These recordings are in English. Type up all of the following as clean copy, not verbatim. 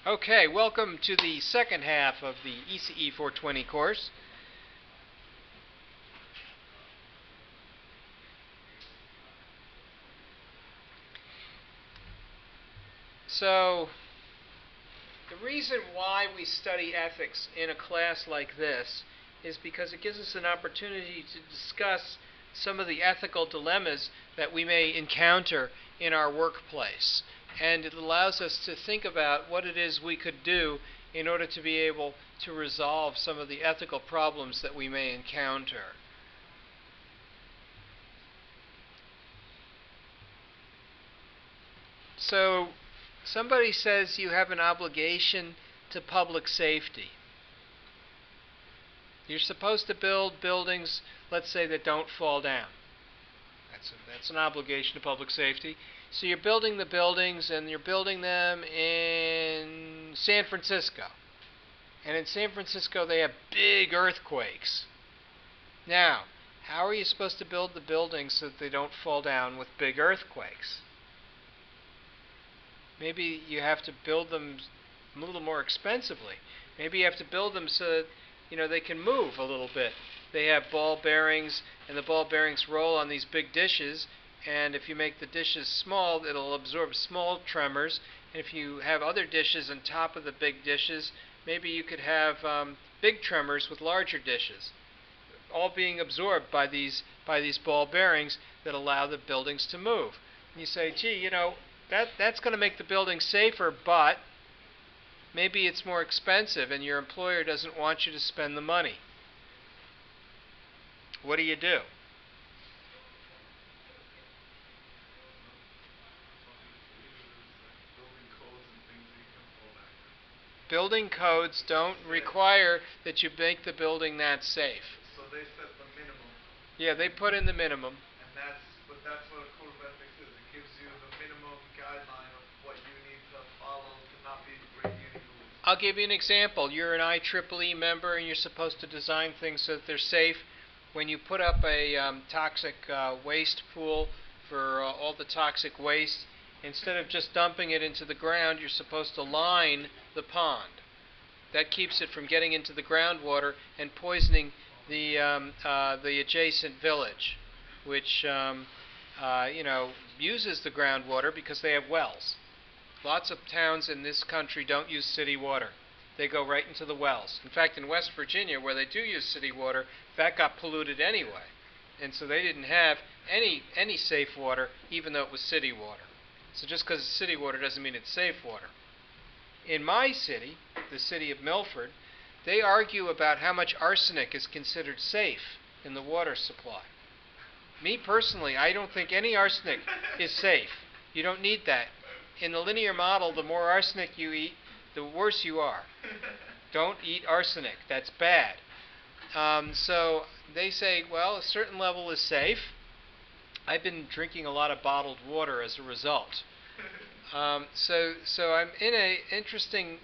Okay, welcome to the second half of the IACT2014 course. So, the reason why we study ethics in a class like this is because it gives us an opportunity to discuss some of the ethical dilemmas that we may encounter in our workplace. And it allows us to think about what it is we could do in order to be able to resolve some of the ethical problems that we may encounter. So, somebody says you have an obligation to public safety. You're supposed to build buildings, let's say, that don't fall down. That's an obligation to public safety. So you're building the buildings, and you're building them in San Francisco. And in San Francisco, they have big earthquakes. Now, how are you supposed to build the buildings so that they don't fall down with big earthquakes? Maybe you have to build them a little more expensively. Maybe you have to build them so that they can move a little bit. They have ball bearings, and the ball bearings roll on these big dishes, and if you make the dishes small, it'll absorb small tremors. And if you have other dishes on top of the big dishes, maybe you could have big tremors with larger dishes, all being absorbed by these ball bearings that allow the buildings to move. And you say, gee, that's going to make the building safer, but maybe it's more expensive and your employer doesn't want you to spend the money. What do you do? Building codes don't require that you make the building that safe. So they set the minimum. Yeah, they put in the minimum. And that's what a code of ethics is. It gives you the minimum guideline of what you need to follow to not be breaking any rules. I'll give you an example. You're an IEEE member and you're supposed to design things so that they're safe. When you put up a toxic waste pool for all the toxic waste, instead of just dumping it into the ground, you're supposed to line the pond. That keeps it from getting into the groundwater and poisoning the adjacent village, which uses the groundwater because they have wells. Lots of towns in this country don't use city water. They go right into the wells. In fact, in West Virginia, where they do use city water, that got polluted anyway. And so they didn't have any safe water, even though it was city water. So just because it's city water doesn't mean it's safe water. In my city, the city of Milford, they argue about how much arsenic is considered safe in the water supply. Me personally, I don't think any arsenic is safe. You don't need that. In the linear model, the more arsenic you eat, the worse you are. Don't eat arsenic. That's bad. So they say, well, a certain level is safe. I've been drinking a lot of bottled water as a result. So I'm in an interesting,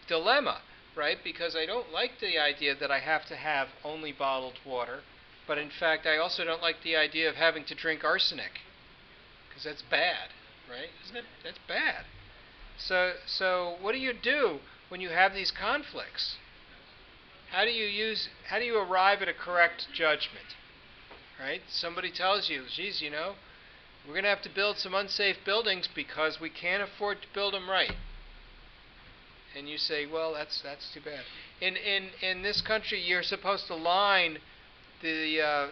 dilemma, right? Because I don't like the idea that I have to have only bottled water, but in fact, I also don't like the idea of having to drink arsenic, because that's bad, right? Isn't it? That's bad. So what do you do when you have these conflicts? How do you arrive at a correct judgment? Right? Somebody tells you, geez, we're going to have to build some unsafe buildings because we can't afford to build them right. And you say, well, that's too bad. In this country, you're supposed to line the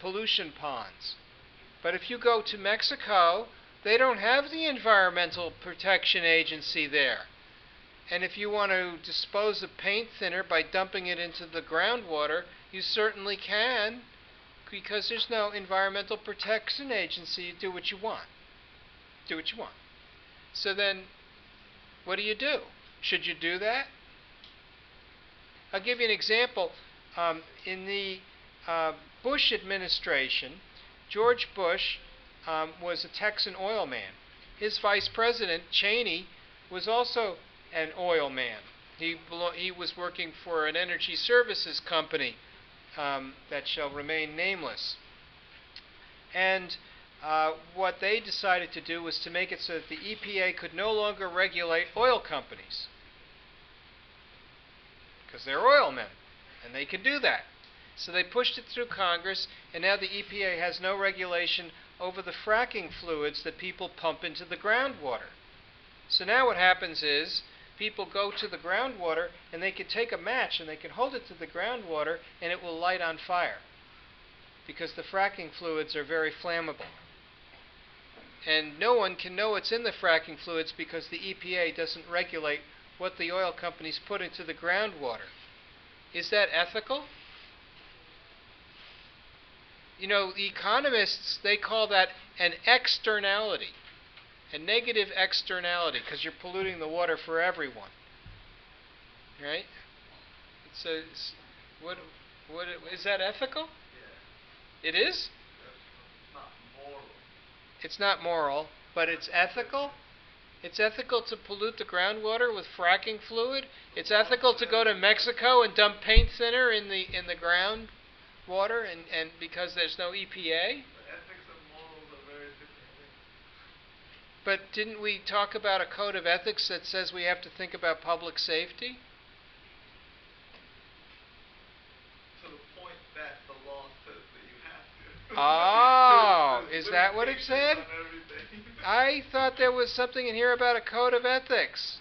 pollution ponds. But if you go to Mexico, they don't have the Environmental Protection Agency there. And if you want to dispose of paint thinner by dumping it into the groundwater, you certainly can, because there's no Environmental Protection Agency. You do what you want. Do what you want. So then, what do? Should you do that? I'll give you an example. In the Bush administration, George Bush was a Texan oil man. His vice president, Cheney, was also an oil man. He was working for an energy services company that shall remain nameless. And what they decided to do was to make it so that the EPA could no longer regulate oil companies. Because they're oil men, and they can do that. So they pushed it through Congress, and now the EPA has no regulation over the fracking fluids that people pump into the groundwater. So now what happens is people go to the groundwater, and they can take a match, and they can hold it to the groundwater, and it will light on fire. Because the fracking fluids are very flammable. And no one can know what's in the fracking fluids because the EPA doesn't regulate what the oil companies put into the groundwater. Is that ethical? You know, the economists, they call that an externality, a negative externality, because you're polluting the water for everyone. Right? What is that ethical? Yeah. It is? That's not moral. It's not moral, but it's ethical? It's ethical to pollute the groundwater with fracking fluid? It's ethical to go to Mexico and dump paint thinner in the groundwater and because there's no EPA? But ethics and morals are very different things. But didn't we talk about a code of ethics that says we have to think about public safety? To the point that the law says that you have to. Oh, There's is that what it said? limitations on everything. I thought there was something in here about a code of ethics.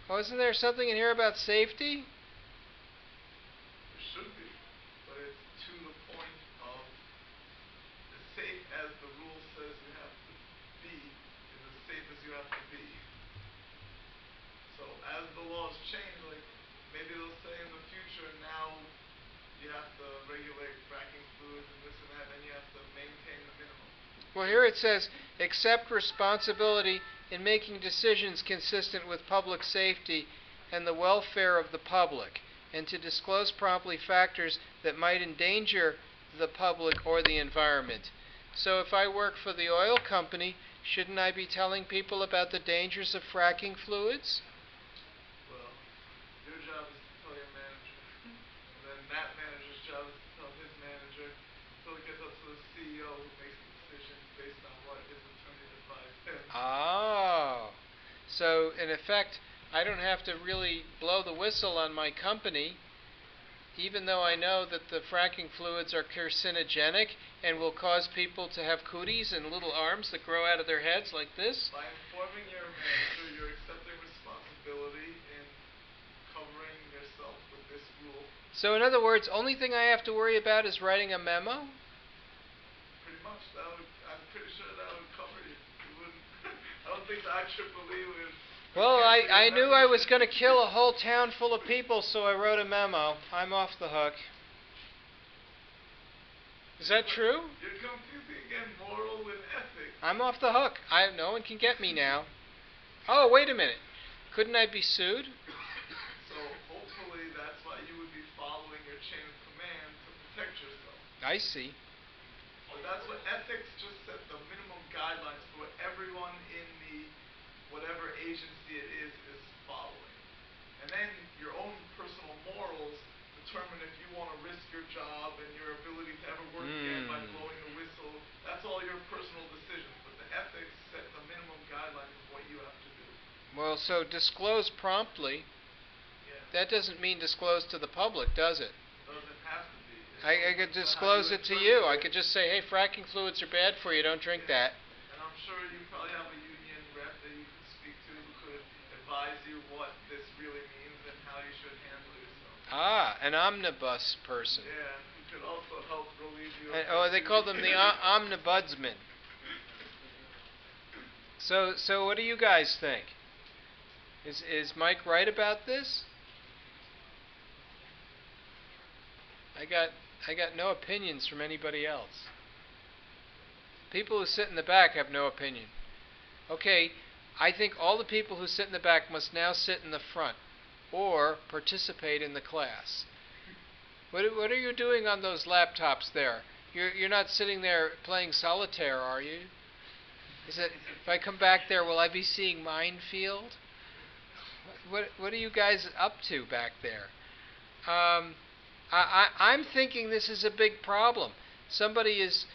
Wasn't there something in here about safety? There should be, but it's to the point of as safe as the rule says you have to be is as safe as you have to be. So as the laws change, like maybe they'll say in the future now you have to regulate fracking fluids and this and that, then you have to maintain the minimum. Well, here it says, accept responsibility in making decisions consistent with public safety and the welfare of the public, and to disclose promptly factors that might endanger the public or the environment. So if I work for the oil company, shouldn't I be telling people about the dangers of fracking fluids? Well, your job is to tell your manager, and then that manager's job is to tell his manager, until it gets up to the CEO who makes the decisions based on what his attorney advised him. Oh. So, in effect, I don't have to really blow the whistle on my company, even though I know that the fracking fluids are carcinogenic and will cause people to have cooties and little arms that grow out of their heads like this. By informing your manager, you're accepting responsibility in covering yourself with this rule. So, in other words, only thing I have to worry about is writing a memo? Pretty much, I'm pretty sure that would cover you. You wouldn't. I don't think the IEEE would. Well, I knew I was going to kill a whole town full of people, so I wrote a memo. I'm off the hook. Is that true? You're confusing again moral with ethics. I'm off the hook. No one can get me now. Oh, wait a minute. Couldn't I be sued? So hopefully that's why you would be following your chain of command to protect yourself. I see. But that's what ethics just set the minimum guidelines for what everyone in the whatever agency it is following. And then your own personal morals determine if you want to risk your job and your ability to ever work again by blowing the whistle. That's all your personal decisions. But the ethics set the minimum guidelines of what you have to do. Well, so disclose promptly. Yeah. That doesn't mean disclose to the public, does it? It doesn't have to be. I could disclose it to you. I could just say, hey, fracking fluids are bad for you. Don't drink that. And I'm sure you probably have a union rep that you could speak to who could advise you what this really means and how you should handle yourself. Ah, an omnibus person. Yeah, who could also help relieve you. They call them the omnibudsman. So what do you guys think? Is Mike right about this? I got no opinions from anybody else. People who sit in the back have no opinion. Okay, I think all the people who sit in the back must now sit in the front or participate in the class. What are you doing on those laptops there? You're not sitting there playing solitaire, are you? Is it, if I come back there, will I be seeing Minefield? What are you guys up to back there? I'm thinking this is a big problem. Somebody is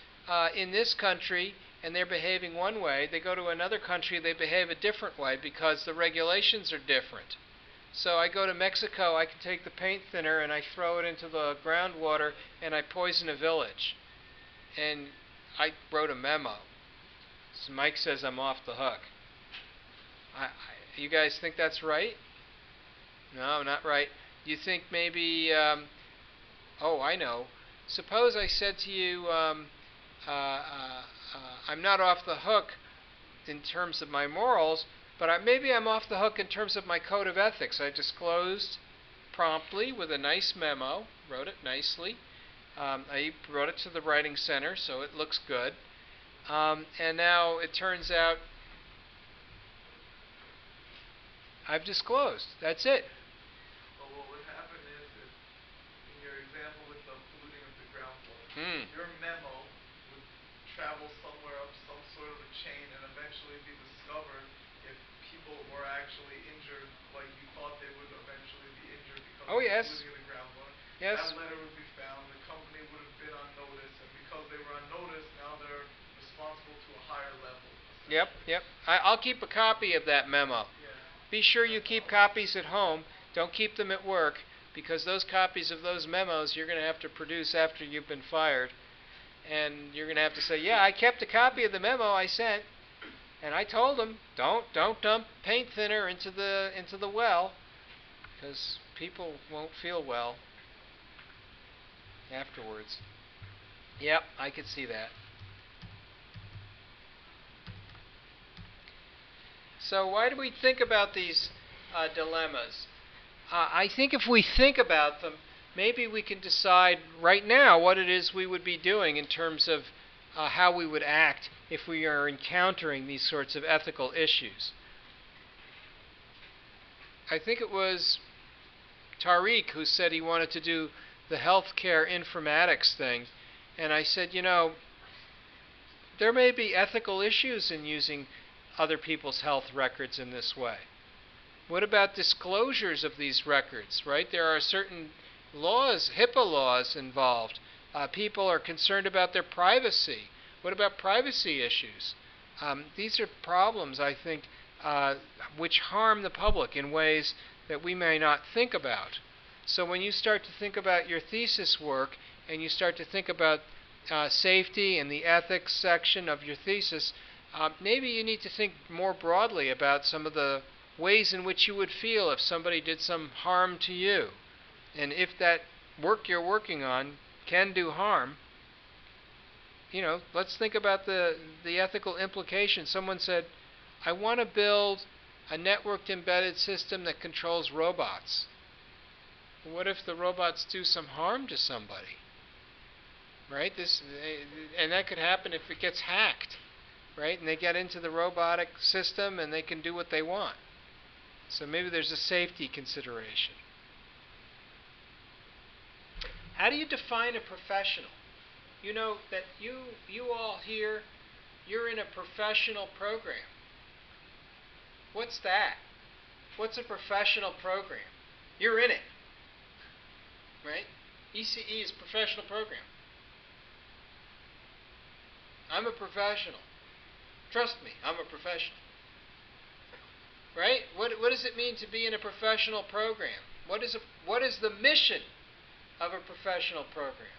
in this country and they're behaving one way. They go to another country, they behave a different way because the regulations are different. So I go to Mexico, I can take the paint thinner and I throw it into the groundwater and I poison a village. And I wrote a memo. So Mike says I'm off the hook. You guys think that's right? No, not right. You think maybe, oh, I know. Suppose I said to you, I'm not off the hook in terms of my morals, but maybe I'm off the hook in terms of my code of ethics. I disclosed promptly with a nice memo, wrote it nicely. I brought it to the writing center, so it looks good. And now it turns out I've disclosed. That's it. Well, what would happen is, in your example with the polluting of the groundwater, your memo would travel somewhere up some sort of a chain and eventually be discovered if people were actually injured, like you thought they would eventually be injured because of the polluting of the groundwater. Yes. That letter would be found, the company would have been on notice, and because they were on notice, now they're responsible to a higher level. Yep. I'll keep a copy of that memo. Yeah. Be sure you keep copies at home. Don't keep them at work, because those copies of those memos you're going to have to produce after you've been fired. And you're going to have to say, yeah, I kept a copy of the memo I sent, and I told them, don't dump paint thinner into the well, because people won't feel well afterwards. Yep, I could see that. So why do we think about these dilemmas? I think if we think about them, maybe we can decide right now what it is we would be doing in terms of how we would act if we are encountering these sorts of ethical issues. I think it was Tariq who said he wanted to do the healthcare informatics thing, and I said, you know, there may be ethical issues in using other people's health records in this way. What about disclosures of these records, right? There are certain laws, HIPAA laws involved. People are concerned about their privacy. What about privacy issues? These are problems, I think, which harm the public in ways that we may not think about. So when you start to think about your thesis work and you start to think about safety and the ethics section of your thesis, maybe you need to think more broadly about some of the ways in which you would feel if somebody did some harm to you. And if that work you're working on can do harm, you know, let's think about the ethical implications. Someone said, I want to build a networked embedded system that controls robots. What if the robots do some harm to somebody? Right? And that could happen if it gets hacked. Right? And they get into the robotic system and they can do what they want. So maybe there's a safety consideration. How do you define a professional? You know that you all here, you're in a professional program. What's that? What's a professional program? You're in it. Right? ECE is a professional program. I'm a professional. Trust me, I'm a professional. Right? What does it mean to be in a professional program? What is the mission of a professional program?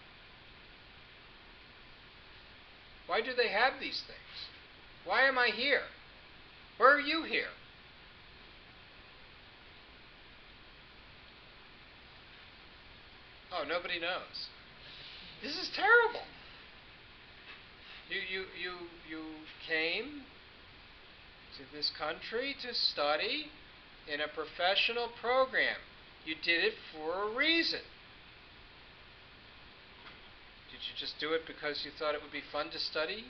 Why do they have these things? Why am I here? Where are you here? Oh, nobody knows. This is terrible. You came to this country to study in a professional program. You did it for a reason. Did you just do it because you thought it would be fun to study?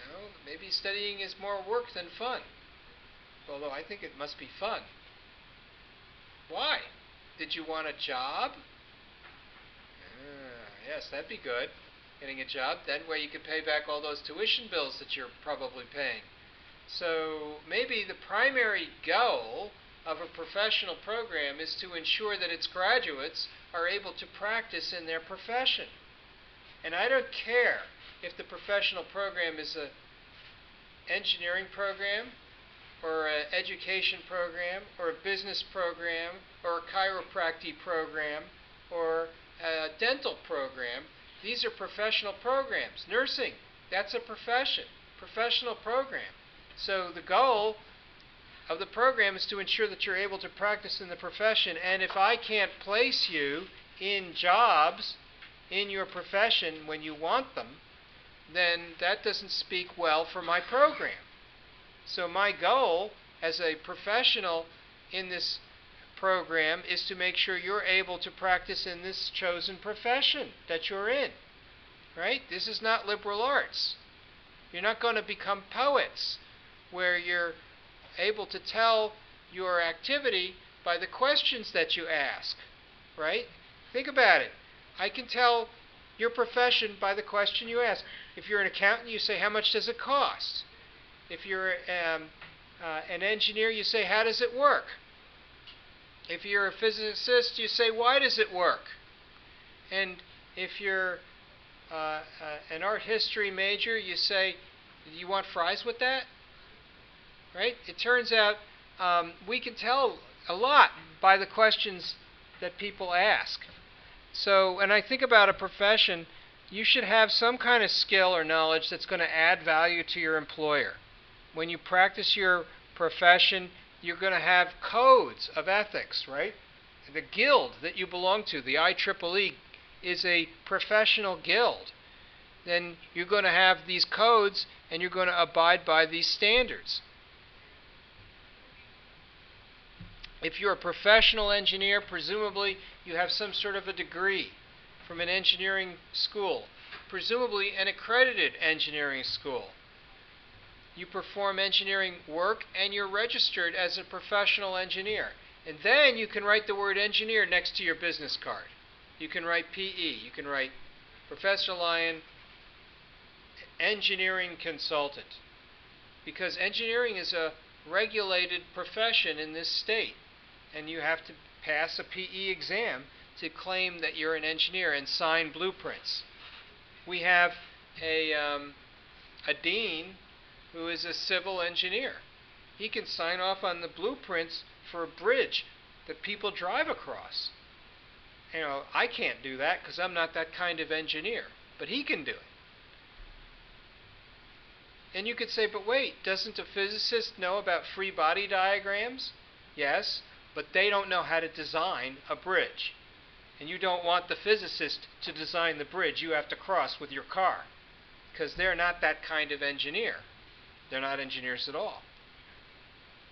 No, maybe studying is more work than fun. Although I think it must be fun. Why? Did you want a job? Yes, that'd be good. Getting a job, that way you could pay back all those tuition bills that you're probably paying. So maybe the primary goal of a professional program is to ensure that its graduates are able to practice in their profession. And I don't care if the professional program is a engineering program, or an education program, or a business program, or a chiropractic program, or a dental program. These are professional programs. Nursing, that's a profession, professional program. So the goal of the program is to ensure that you're able to practice in the profession, and if I can't place you in jobs in your profession when you want them, then that doesn't speak well for my program. So my goal as a professional in this program is to make sure you're able to practice in this chosen profession that you're in. Right? This is not liberal arts. You're not going to become poets where you're able to tell your activity by the questions that you ask. Right? Think about it. I can tell your profession by the question you ask. If you're an accountant, you say, how much does it cost? If you're an engineer, you say, how does it work? If you're a physicist, you say, why does it work? And if you're an art history major, you say, do you want fries with that? Right? It turns out we can tell a lot by the questions that people ask. So when I think about a profession, you should have some kind of skill or knowledge that's going to add value to your employer. When you practice your profession, you're going to have codes of ethics, right? The guild that you belong to, the IEEE, is a professional guild. Then you're going to have these codes and you're going to abide by these standards. If you're a professional engineer, presumably you have some sort of a degree from an engineering school, presumably an accredited engineering school. You perform engineering work and you're registered as a professional engineer. And then you can write the word engineer next to your business card. You can write PE. You can write Professor Lyon, engineering consultant. Because engineering is a regulated profession in this state. And you have to pass a PE exam to claim that you're an engineer and sign blueprints. We have a dean who is a civil engineer. He can sign off on the blueprints for a bridge that people drive across. You know, I can't do that because I'm not that kind of engineer, but he can do it. And you could say, but wait, doesn't a physicist know about free body diagrams? Yes, but they don't know how to design a bridge. And you don't want the physicist to design the bridge you have to cross with your car, because they're not that kind of engineer. They're not engineers at all.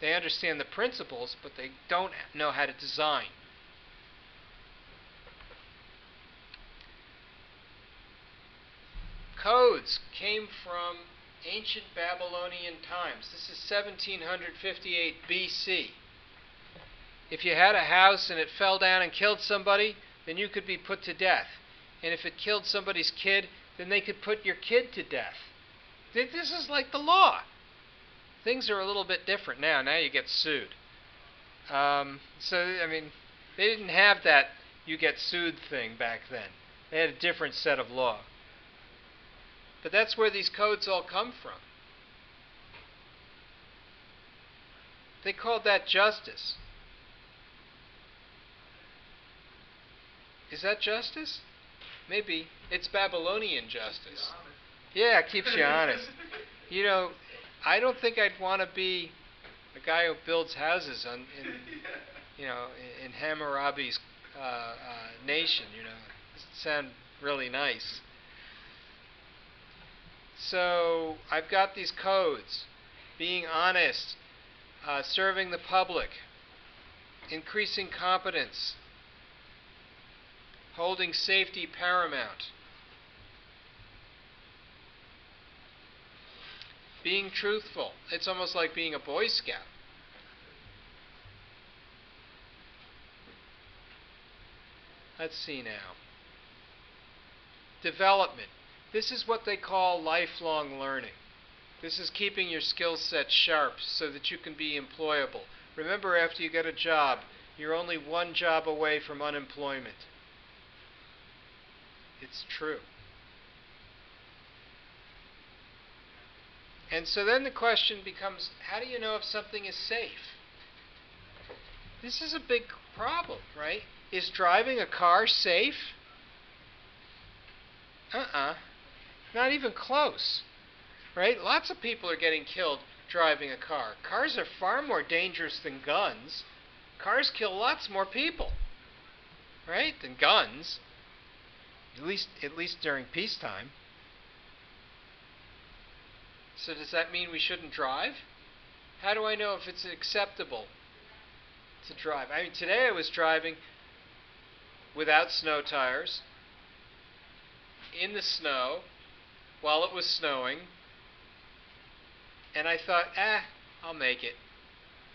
They understand the principles, but they don't know how to design. Codes came from ancient Babylonian times. This is 1758 BC. If you had a house and it fell down and killed somebody, then you could be put to death. And if it killed somebody's kid, then they could put your kid to death. This is like the law. Things are a little bit different now. Now you get sued. I mean, they didn't have that you get sued thing back then. They had a different set of law. But that's where these codes all come from. They called that justice. Is that justice? Maybe. It's Babylonian justice. Yeah, it keeps you honest. You know, I don't think I'd want to be the guy who builds houses in Hammurabi's nation. You know, it doesn't sound really nice. So I've got these codes: being honest, serving the public, increasing competence, holding safety paramount, being truthful. It's almost like being a Boy Scout. Let's see now. Development. This is what they call lifelong learning. This is keeping your skill set sharp so that you can be employable. Remember, after you get a job, you're only one job away from unemployment. It's true. And so then the question becomes, how do you know if something is safe? This is a big problem, right? Is driving a car safe? Not even close, right? Lots of people are getting killed driving a car. Cars are far more dangerous than guns. Cars kill lots more people, right, than guns, at least during peacetime. So does that mean we shouldn't drive? How do I know if it's acceptable to drive? I mean, today I was driving without snow tires, in the snow, while it was snowing, and I thought, I'll make it.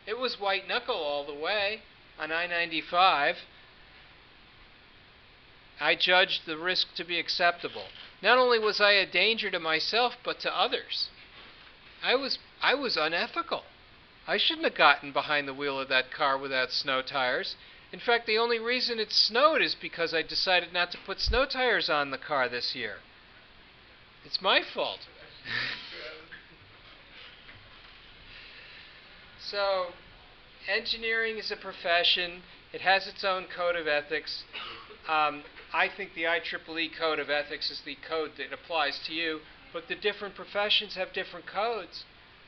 It was white knuckle all the way on I-95. I judged the risk to be acceptable. Not only was I a danger to myself, but to others. I was unethical. I shouldn't have gotten behind the wheel of that car without snow tires. In fact, the only reason it snowed is because I decided not to put snow tires on the car this year. It's my fault. So, engineering is a profession. It has its own code of ethics. I think the IEEE code of ethics is the code that applies to you, but the different professions have different codes.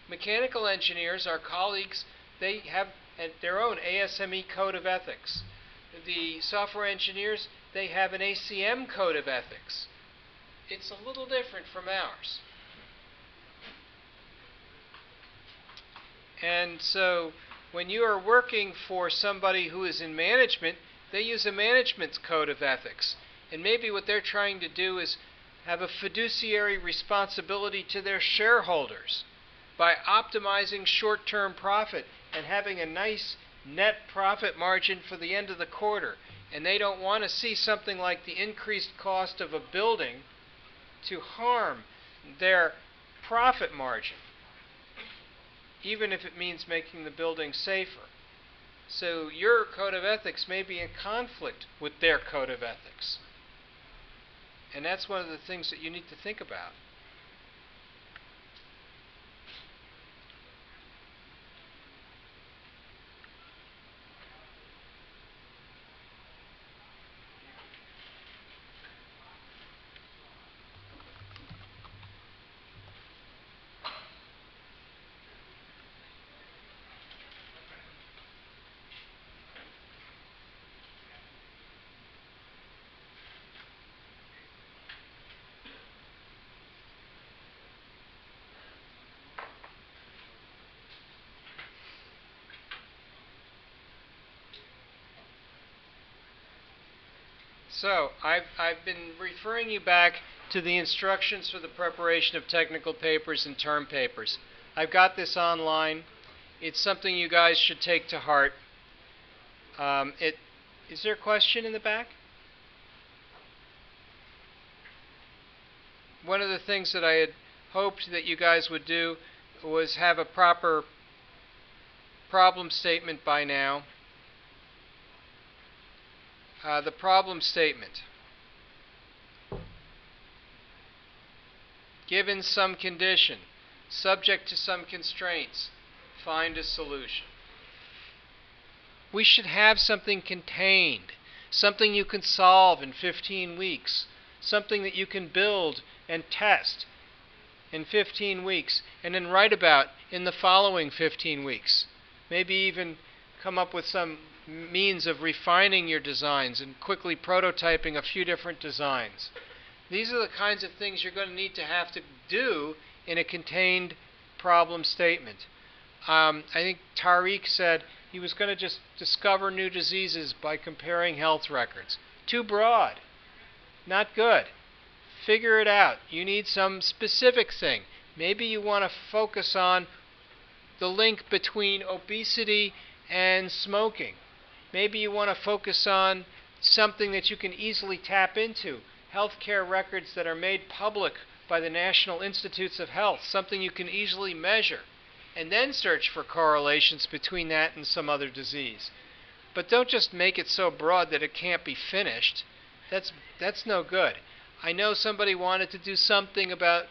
Mechanical engineers, our colleagues, they have their own ASME code of ethics. The software engineers, they have an ACM code of ethics. It's a little different from ours. And so when you are working for somebody who is in management, they use a management code of ethics. And maybe what they're trying to do is have a fiduciary responsibility to their shareholders by optimizing short-term profit and having a nice net profit margin for the end of the quarter. And they don't want to see something like the increased cost of a building to harm their profit margin, even if it means making the building safer. So your code of ethics may be in conflict with their code of ethics. And that's one of the things that you need to think about. So, I've been referring you back to the instructions for the preparation of technical papers and term papers. I've got this online. It's something you guys should take to heart. Is there a question in the back? One of the things that I had hoped that you guys would do was have a proper problem statement by now. The problem statement. Given some condition, subject to some constraints, find a solution. We should have something contained, something you can solve in 15 weeks, something that you can build and test in 15 weeks, and then write about in the following 15 weeks. Maybe even come up with some means of refining your designs and quickly prototyping a few different designs. These are the kinds of things you're going to need to have to do in a contained problem statement. I think Tariq said he was going to just discover new diseases by comparing health records. Too broad. Not good. Figure it out. You need some specific thing. Maybe you want to focus on the link between obesity and smoking. Maybe you want to focus on something that you can easily tap into, healthcare records that are made public by the National Institutes of Health, something you can easily measure, and then search for correlations between that and some other disease. But don't just make it so broad that it can't be finished. That's no good. I know somebody wanted to do something about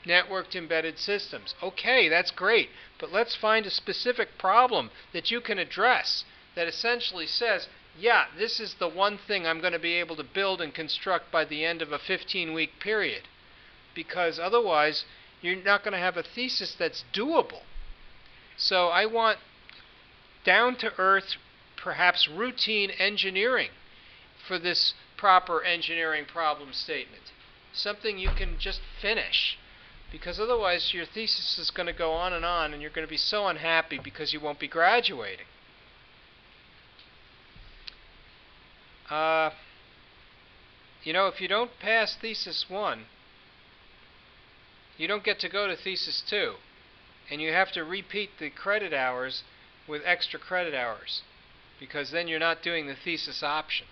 Networked embedded systems. Okay, that's great, but let's find a specific problem that you can address that essentially says, yeah, this is the one thing I'm going to be able to build and construct by the end of a 15-week period. Because otherwise, you're not going to have a thesis that's doable. So I want down-to-earth, perhaps routine engineering for this proper engineering problem statement. Something you can just finish. Because otherwise your thesis is going to go on and you're going to be so unhappy because you won't be graduating. You know, if you don't pass thesis 1, you don't get to go to thesis 2. And you have to repeat the credit hours with extra credit hours. Because then you're not doing the thesis option.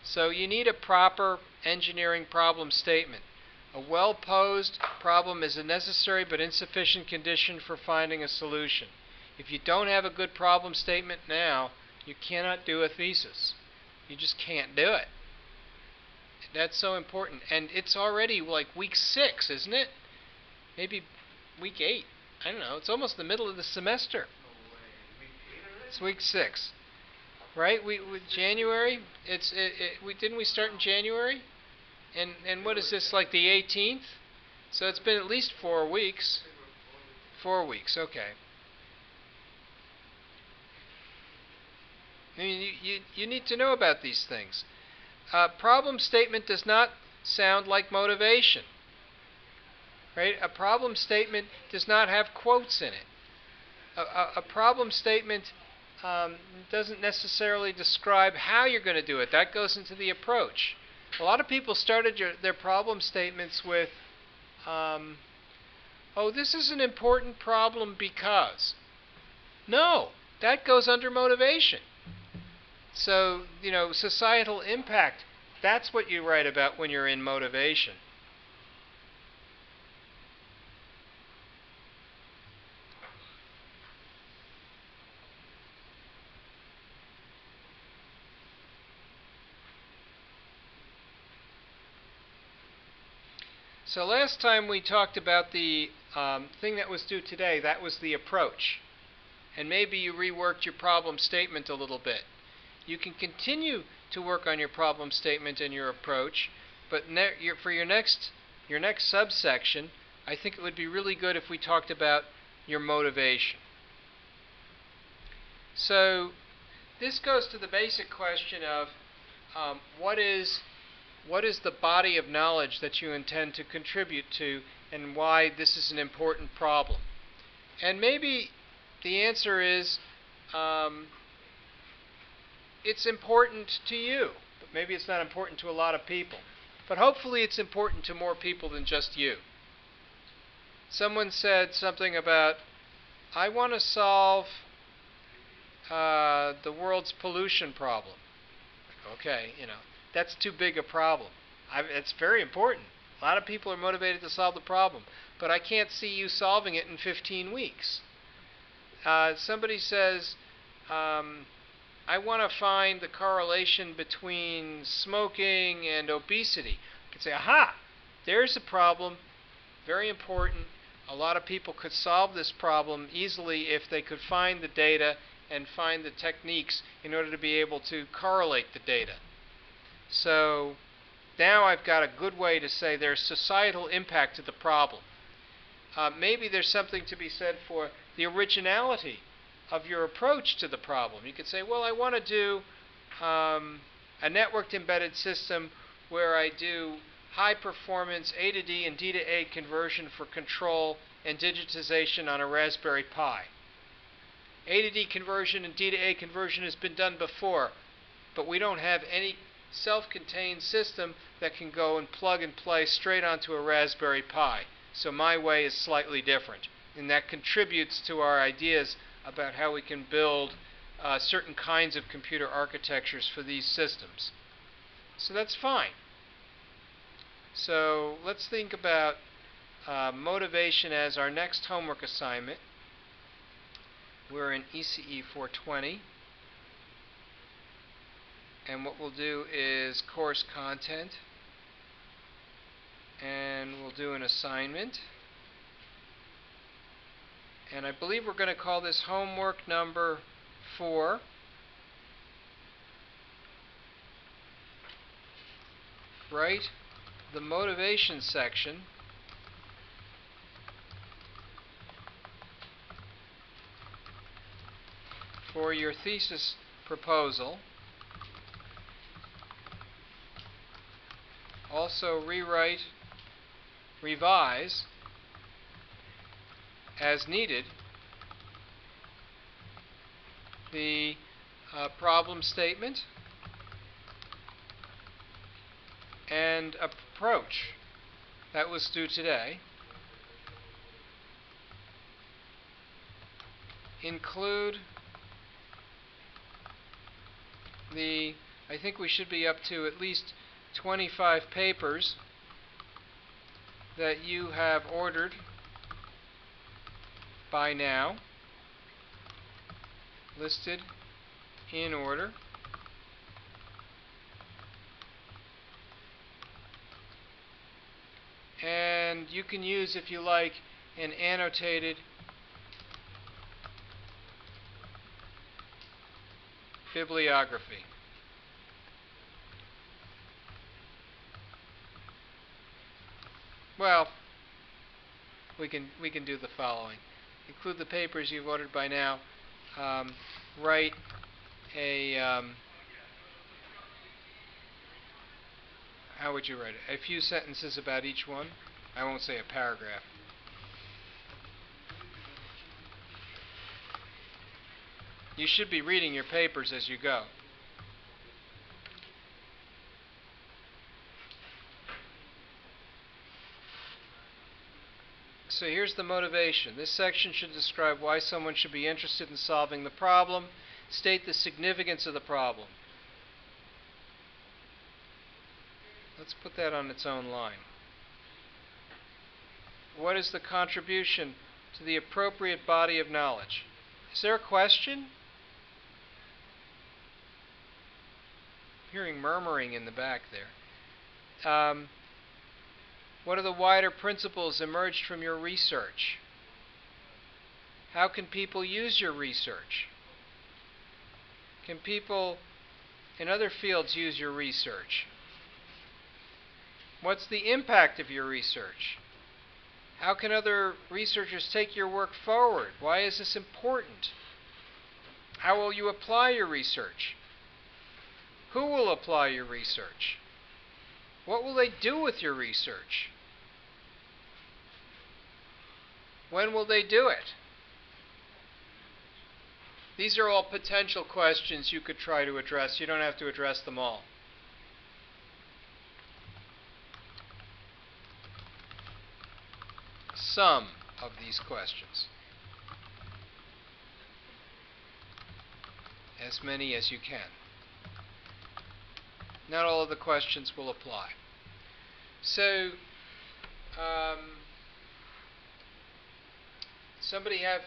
So you need a proper engineering problem statement. A well-posed problem is a necessary but insufficient condition for finding a solution. If you don't have a good problem statement now, you cannot do a thesis. You just can't do it. That's so important. And it's already like week 6, isn't it? Maybe week 8. I don't know. It's almost the middle of the semester. No way. Week 8 already? It's week 6. Right? January. Didn't we start in January? And what is this, like the 18th? So it's been at least 4 weeks. 4 weeks. Okay. I mean, you need to know about these things. Problem statement does not sound like motivation. Right? A problem statement does not have quotes in it. A problem statement doesn't necessarily describe how you're going to do it. That goes into the approach. A lot of people started their problem statements with, oh, this is an important problem because. No, that goes under motivation. So, you know, societal impact, that's what you write about when you're in motivation. So last time we talked about the thing that was due today. That was the approach. And maybe you reworked your problem statement a little bit. You can continue to work on your problem statement and your approach, but for your next subsection, I think it would be really good if we talked about your motivation. So this goes to the basic question of what is the body of knowledge that you intend to contribute to, and why this is an important problem. And maybe the answer is it's important to you, but maybe it's not important to a lot of people. But hopefully it's important to more people than just you. Someone said something about, I want to solve the world's pollution problem. Okay, you know, that's too big a problem. It's very important. A lot of people are motivated to solve the problem, but I can't see you solving it in 15 weeks. Somebody says, I want to find the correlation between smoking and obesity. I could say, aha, there's a problem, very important. A lot of people could solve this problem easily if they could find the data and find the techniques in order to be able to correlate the data. So now I've got a good way to say there's societal impact to the problem. Maybe there's something to be said for the originality of your approach to the problem. You could say, well, I want to do a networked embedded system where I do high performance A to D and D to A conversion for control and digitization on a Raspberry Pi. A to D conversion and D to A conversion has been done before, but we don't have any self-contained system that can go and plug and play straight onto a Raspberry Pi. So my way is slightly different, and that contributes to our ideas about how we can build certain kinds of computer architectures for these systems. So that's fine. So let's think about motivation as our next homework assignment. We're in IACT2014. And what we'll do is course content, and we'll do an assignment. And I believe we're going to call this homework number 4. Write the motivation section for your thesis proposal. Also revise as needed the problem statement and approach that was due today. Include I think we should be up to at least 25 papers that you have ordered by now, listed in order. And you can use, if you like, an annotated bibliography. Well, we can do the following. Include the papers you've ordered by now. Write a how would you write it? A few sentences about each one. I won't say a paragraph. You should be reading your papers as you go. So here's the motivation. This section should describe why someone should be interested in solving the problem. State the significance of the problem. Let's put that on its own line. What is the contribution to the appropriate body of knowledge? Is there a question? I'm hearing murmuring in the back there. What are the wider principles emerged from your research? How can people use your research? Can people in other fields use your research? What's the impact of your research? How can other researchers take your work forward? Why is this important? How will you apply your research? Who will apply your research? What will they do with your research? When will they do it? These are all potential questions you could try to address. You don't have to address them all. Some of these questions. As many as you can. Not all of the questions will apply. So, somebody have,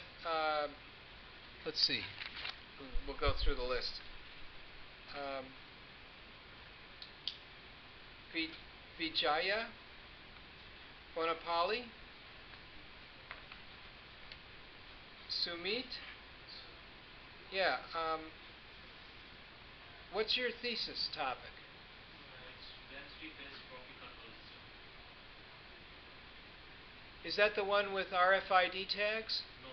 let's see, we'll go through the list. Vijaya, Bonapali, Sumit. Yeah, what's your thesis topic? It's density-based profit control system. Is that the one with RFID tags? No.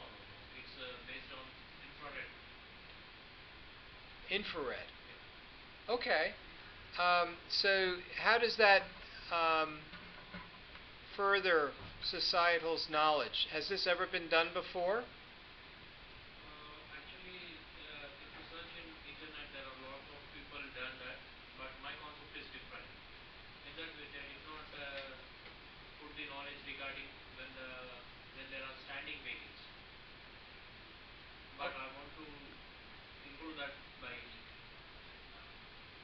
It's based on infrared. Infrared. Yeah. Okay. So how does that further societal's knowledge? Has this ever been done before? Actually, if you search in internet, there are a lot of people done that, but my concept is different. In that way, they did not put the knowledge regarding when there are standing weightings. But I want to improve that by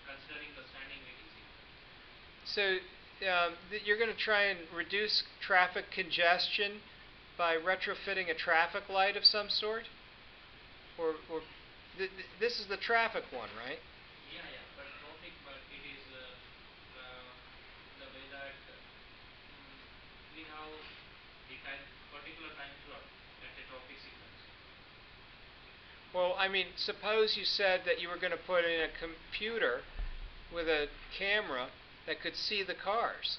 considering the standing weightings in that. So you're going to try and reduce traffic congestion by retrofitting a traffic light of some sort? Or this is the traffic one, right? Yeah, but Well, I mean, suppose you said that you were going to put in a computer with a camera that could see the cars.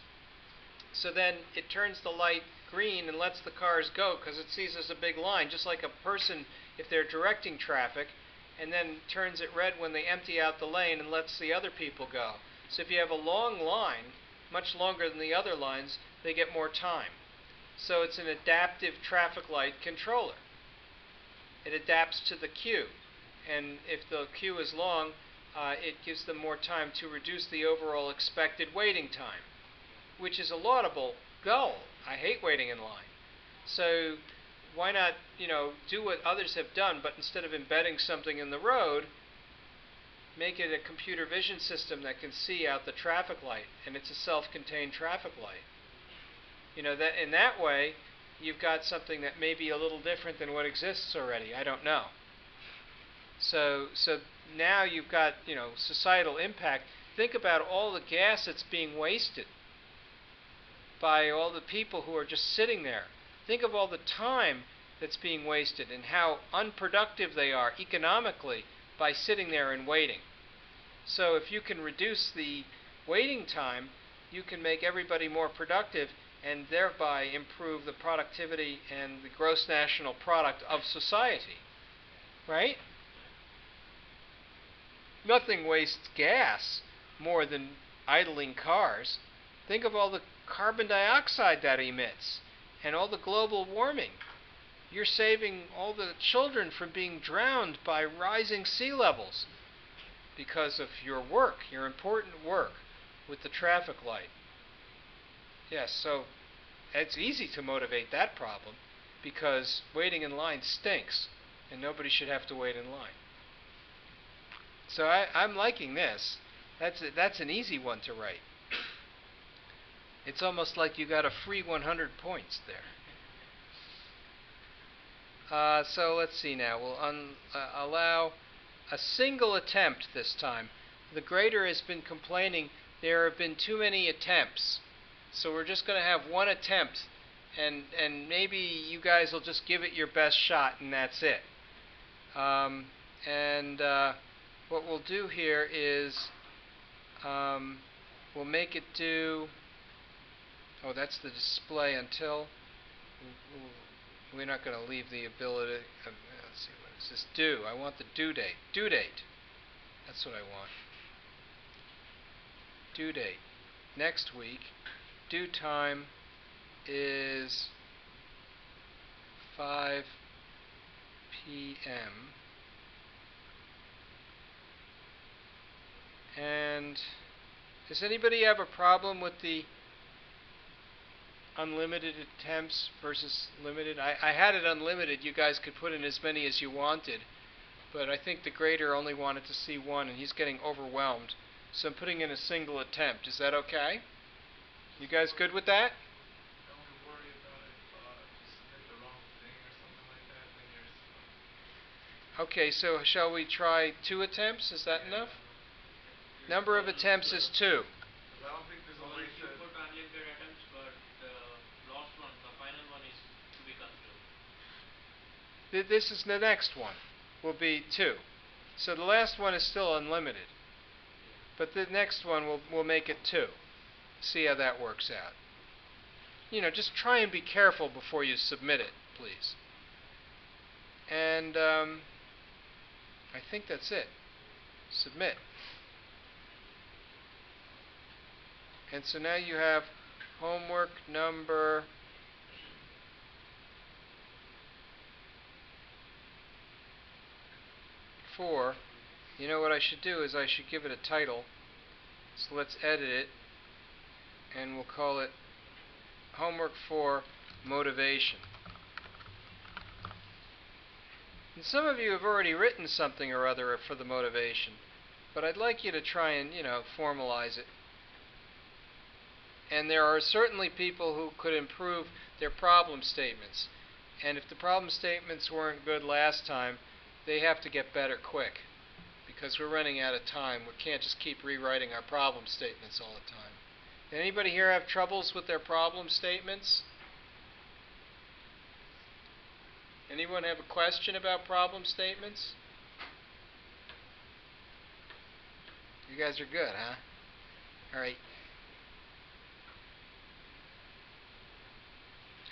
So then it turns the light green and lets the cars go because it sees there's a big line, just like a person if they're directing traffic, and then turns it red when they empty out the lane and lets the other people go. So if you have a long line, much longer than the other lines, they get more time. So it's an adaptive traffic light controller. It adapts to the queue, and if the queue is long, it gives them more time to reduce the overall expected waiting time, which is a laudable goal. I hate waiting in line. So why not, do what others have done, but instead of embedding something in the road, make it a computer vision system that can see out the traffic light, and it's a self-contained traffic light. That in that way, you've got something that may be a little different than what exists already. I don't know. So now you've got, societal impact. Think about all the gas that's being wasted by all the people who are just sitting there. Think of all the time that's being wasted and how unproductive they are economically by sitting there and waiting. So if you can reduce the waiting time, you can make everybody more productive and thereby improve the productivity and the gross national product of society. Right? Nothing wastes gas more than idling cars. Think of all the carbon dioxide that emits and all the global warming. You're saving all the children from being drowned by rising sea levels because of your work, your important work with the traffic light. Yes, so it's easy to motivate that problem because waiting in line stinks and nobody should have to wait in line. So I'm liking this. That's an easy one to write. It's almost like you got a free 100 points there. So let's see now. We'll allow a single attempt this time. The grader has been complaining there have been too many attempts. So we're just going to have one attempt, and maybe you guys will just give it your best shot, and that's it. What we'll do here is we'll make it do... Oh, that's the display until... We're not going to leave the ability... let's see, what is this? Due. I want the due date. Due date. That's what I want. Due date. Next week. Due time is 5 p.m. And does anybody have a problem with the unlimited attempts versus limited? I had it unlimited. You guys could put in as many as you wanted, but I think the grader only wanted to see one, and he's getting overwhelmed. So I'm putting in a single attempt. Is that okay? You guys good with that? I only worry about if you submit the wrong thing or something like that, then you're stuck. Okay, so shall we try 2 attempts? Is that enough? Number of attempts is 2. Because I don't think there's a Well, way if you to... put unlimited attempts, but the last one, the final one is to be considered. This is the next one. Will be 2. So the last one is still unlimited. But the next one will make it 2. See how that works out. Just try and be careful before you submit it, please. And I think that's it. Submit. And so now you have homework number 4. You know what I should do is I should give it a title. So let's edit it, and we'll call it Homework 4 Motivation. And some of you have already written something or other for the motivation, but I'd like you to try and, formalize it. And there are certainly people who could improve their problem statements. And if the problem statements weren't good last time, they have to get better quick, because we're running out of time. We can't just keep rewriting our problem statements all the time. Anybody here have troubles with their problem statements? Anyone have a question about problem statements? You guys are good, huh? All right.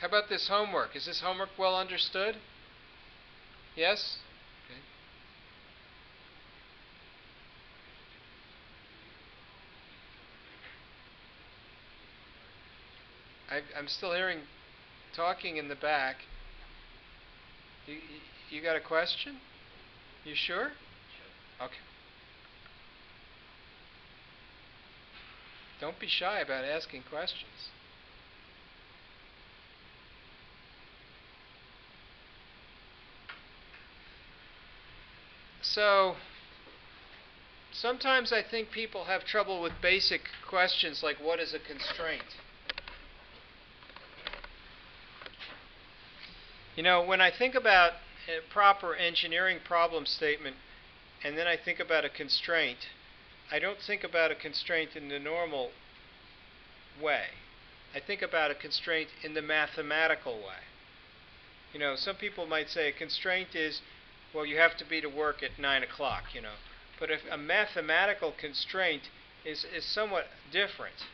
How about this homework? Is this homework well understood? Yes? Okay. I'm still hearing talking in the back. You, you got a question? You sure? Sure. Okay. Don't be shy about asking questions. So, sometimes I think people have trouble with basic questions like what is a constraint? You know, when I think about a proper engineering problem statement and then I think about a constraint, I don't think about a constraint in the normal way. I think about a constraint in the mathematical way. You know, some people might say a constraint is, well, you have to be to work at 9 o'clock, you know. But if a mathematical constraint is somewhat different.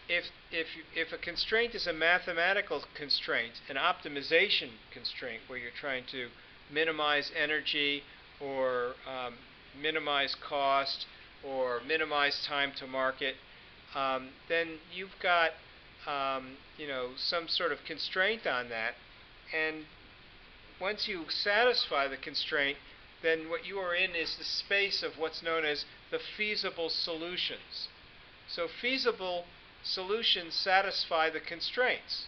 If a constraint is a mathematical constraint, an optimization constraint where you're trying to minimize energy or minimize cost or minimize time to market, then you've got some sort of constraint on that. And once you satisfy the constraint, then what you are in is the space of what's known as the feasible solutions. So feasible solutions satisfy the constraints.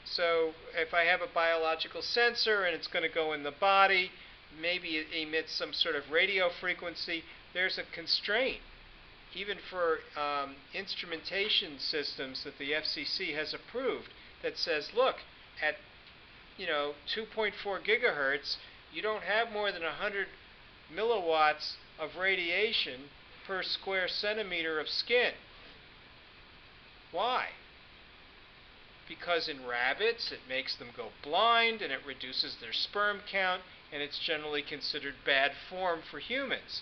So if I have a biological sensor and it's going to go in the body, maybe it emits some sort of radio frequency, there's a constraint. Even for instrumentation systems that the FCC has approved that says, look, at 2.4 gigahertz, you don't have more than 100 milliwatts of radiation per square centimeter of skin. Why? Because in rabbits it makes them go blind and it reduces their sperm count and it's generally considered bad form for humans.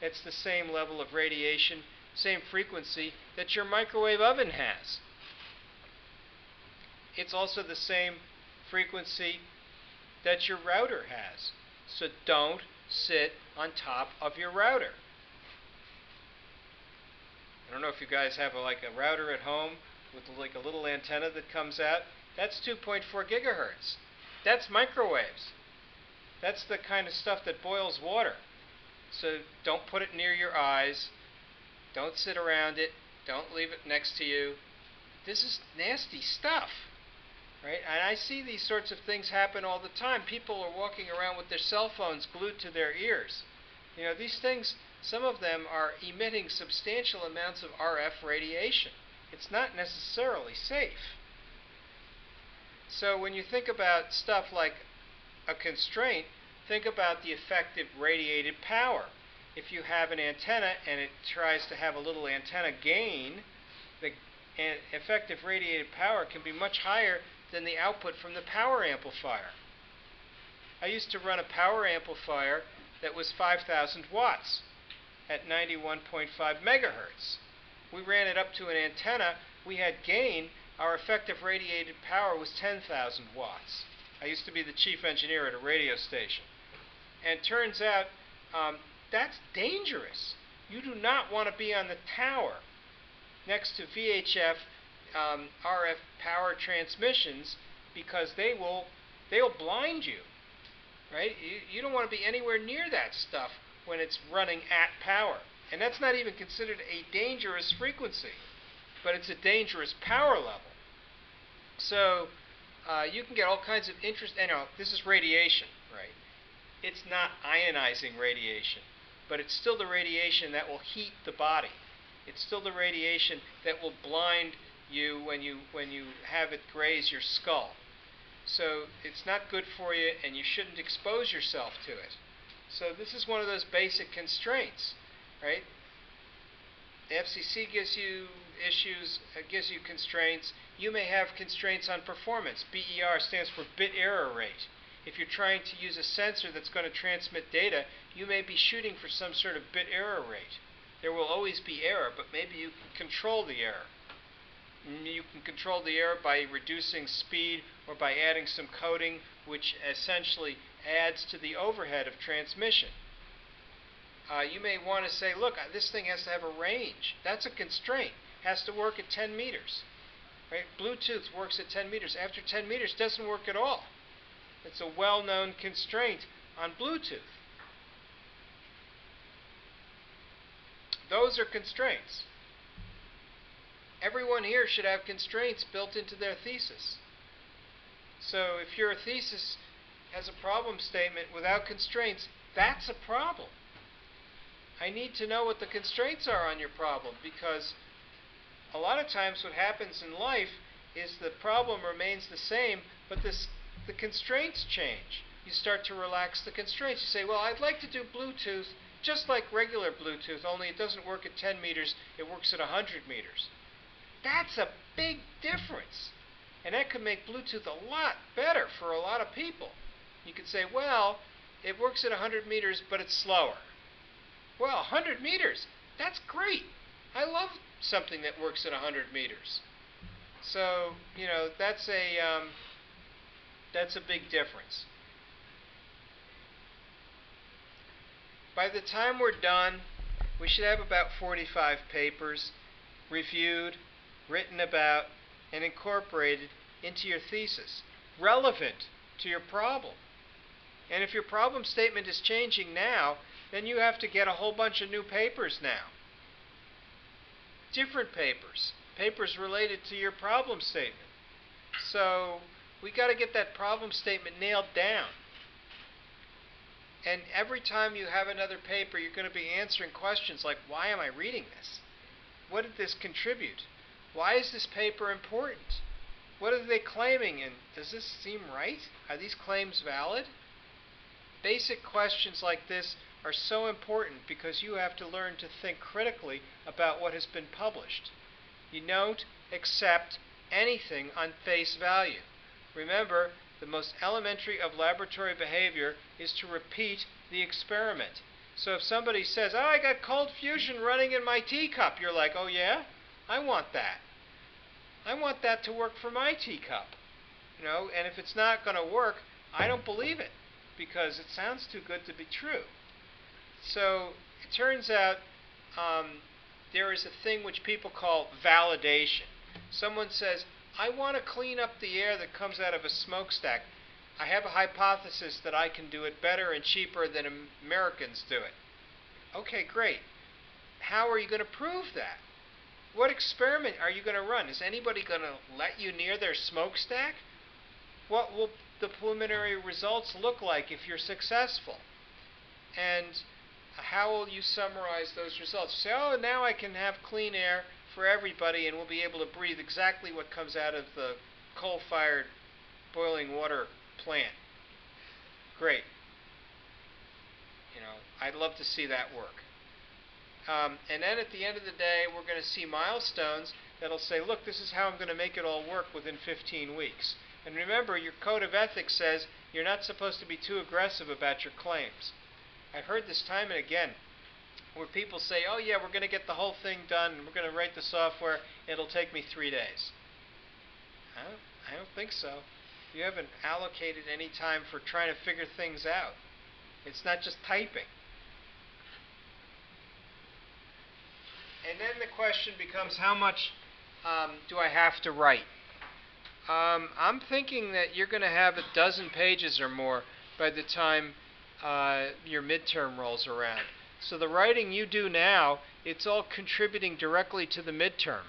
It's the same level of radiation, same frequency that your microwave oven has. It's also the same frequency that your router has. So don't sit on top of your router. I don't know if you guys have a router at home with like a little antenna that comes out. That's 2.4 gigahertz. That's microwaves. That's the kind of stuff that boils water. So don't put it near your eyes. Don't sit around it. Don't leave it next to you. This is nasty stuff, right? And I see these sorts of things happen all the time. People are walking around with their cell phones glued to their ears. You know, these things, some of them are emitting substantial amounts of RF radiation. It's not necessarily safe. So when you think about stuff like a constraint, think about the effective radiated power. If you have an antenna and it tries to have a little antenna gain, the effective radiated power can be much higher than the output from the power amplifier. I used to run a power amplifier that was 5,000 watts at 91.5 megahertz. We ran it up to an antenna. We had gain. Our effective radiated power was 10,000 watts. I used to be the chief engineer at a radio station. And turns out that's dangerous. You do not want to be on the tower next to VHF RF power transmissions because they'll blind you, right? You don't want to be anywhere near that stuff when it's running at power. And that's not even considered a dangerous frequency, but it's a dangerous power level. So you can get all kinds of interest. This is radiation, right? It's not ionizing radiation, but it's still the radiation that will heat the body. It's still the radiation that will blind you when you have it graze your skull. So it's not good for you, and you shouldn't expose yourself to it. So this is one of those basic constraints, right? The FCC gives you issues, gives you constraints. You may have constraints on performance. BER stands for bit error rate. if you're trying to use a sensor that's going to transmit data, you may be shooting for some sort of bit error rate. There will always be error, but maybe you can control the error. You can control the error by reducing speed or by adding some coding, which essentially adds to the overhead of transmission. You may want to say, look, this thing has to have a range. That's a constraint. It has to work at 10 meters. Right? Bluetooth works at 10 meters. After 10 meters, it doesn't work at all. It's a well-known constraint on Bluetooth. Those are constraints. Everyone here should have constraints built into their thesis. So if your thesis has a problem statement without constraints, that's a problem. I need to know what the constraints are on your problem, because a lot of times what happens in life is the problem remains the same, but the constraints change. You start to relax the constraints. You say, well, I'd like to do Bluetooth just like regular Bluetooth, only it doesn't work at 10 meters, it works at 100 meters. That's a big difference. And that could make Bluetooth a lot better for a lot of people. You could say, well, it works at 100 meters, but it's slower. Well, 100 meters, that's great. I love something that works at 100 meters. So, that's a big difference. By the time we're done, we should have about 45 papers reviewed, written about, and incorporated into your thesis, relevant to your problem. And if your problem statement is changing now, then you have to get a whole bunch of new papers now. Different papers. Papers related to your problem statement. So we got to get that problem statement nailed down. And every time you have another paper, you're going to be answering questions like, why am I reading this? What did this contribute? Why is this paper important? What are they claiming? And does this seem right? Are these claims valid? Basic questions like this are so important because you have to learn to think critically about what has been published. You don't accept anything on face value. Remember, the most elementary of laboratory behavior is to repeat the experiment. So if somebody says, oh, I got cold fusion running in my teacup, you're like, oh yeah? I want that. I want that to work for my teacup. And if it's not going to work, I don't believe it because it sounds too good to be true. So it turns out there is a thing which people call validation. Someone says, I want to clean up the air that comes out of a smokestack. I have a hypothesis that I can do it better and cheaper than Americans do it. Okay, great. How are you going to prove that? What experiment are you going to run? Is anybody going to let you near their smokestack? What will the preliminary results look like if you're successful? And how will you summarize those results? You say, oh, now I can have clean air for everybody and we'll be able to breathe exactly what comes out of the coal-fired boiling water plant. Great. I'd love to see that work. And then at the end of the day, we're going to see milestones that'll say, look, this is how I'm going to make it all work within 15 weeks. And remember, your code of ethics says you're not supposed to be too aggressive about your claims. I've heard this time and again where people say, oh yeah, we're going to get the whole thing done, we're going to write the software, it'll take me 3 days. I don't think so. You haven't allocated any time for trying to figure things out. It's not just typing. And then the question becomes, how much do I have to write? I'm thinking that you're going to have a dozen pages or more by the time your midterm rolls around. So the writing you do now, it's all contributing directly to the midterm.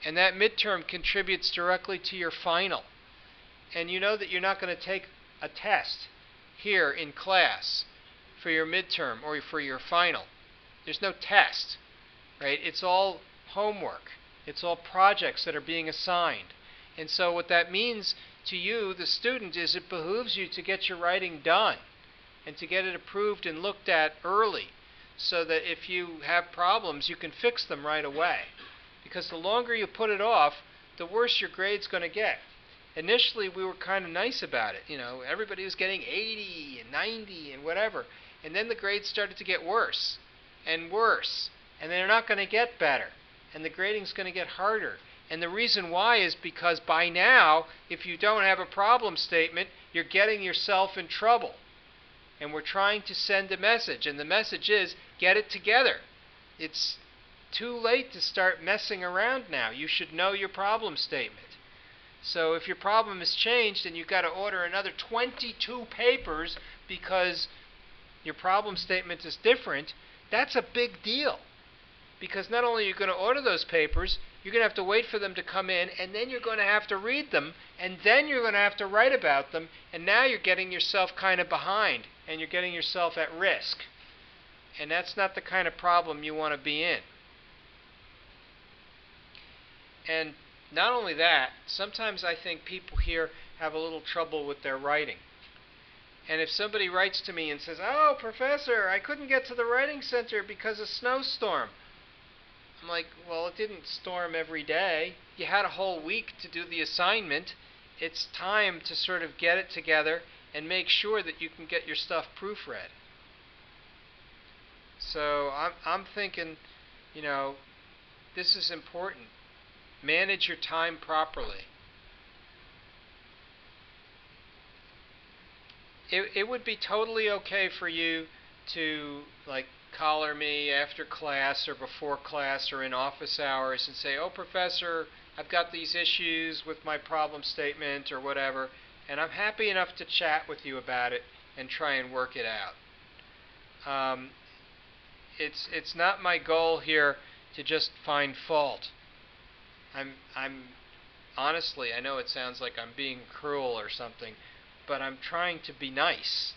And that midterm contributes directly to your final. And you know that you're not going to take a test here in class for your midterm or for your final. There's no test, right? It's all homework. It's all projects that are being assigned. And so what that means to you, the student, is it behooves you to get your writing done and to get it approved and looked at early so that if you have problems, you can fix them right away. Because the longer you put it off, the worse your grade's going to get. initially we were kind of nice about it. You know, everybody was getting 80 and 90 and whatever. And then the grades started to get worse and worse. And they're not going to get better. And the grading's going to get harder. And the reason why is because by now, if you don't have a problem statement, you're getting yourself in trouble. And we're trying to send a message. And the message is, get it together. It's too late to start messing around now. You should know your problem statement. So if your problem has changed and you've got to order another 22 papers because your problem statement is different, that's a big deal. Because not only are you going to order those papers, you're going to have to wait for them to come in, and then you're going to have to read them, and then you're going to have to write about them, and now you're getting yourself kind of behind, and you're getting yourself at risk. And that's not the kind of problem you want to be in. And not only that, sometimes I think people here have a little trouble with their writing. And if somebody writes to me and says, "Oh, Professor, I couldn't get to the writing center because of snowstorm," I'm like, well, it didn't storm every day. You had a whole week to do the assignment. It's time to sort of get it together and make sure that you can get your stuff proofread. So I'm thinking, you know, this is important. Manage your time properly. It would be totally okay for you to, like, collar me after class or before class or in office hours and say, "Oh, Professor, I've got these issues with my problem statement," or whatever, and I'm happy enough to chat with you about it and try and work it out. It's not my goal here to just find fault. I'm honestly, I know it sounds like I'm being cruel or something, but I'm trying to be nice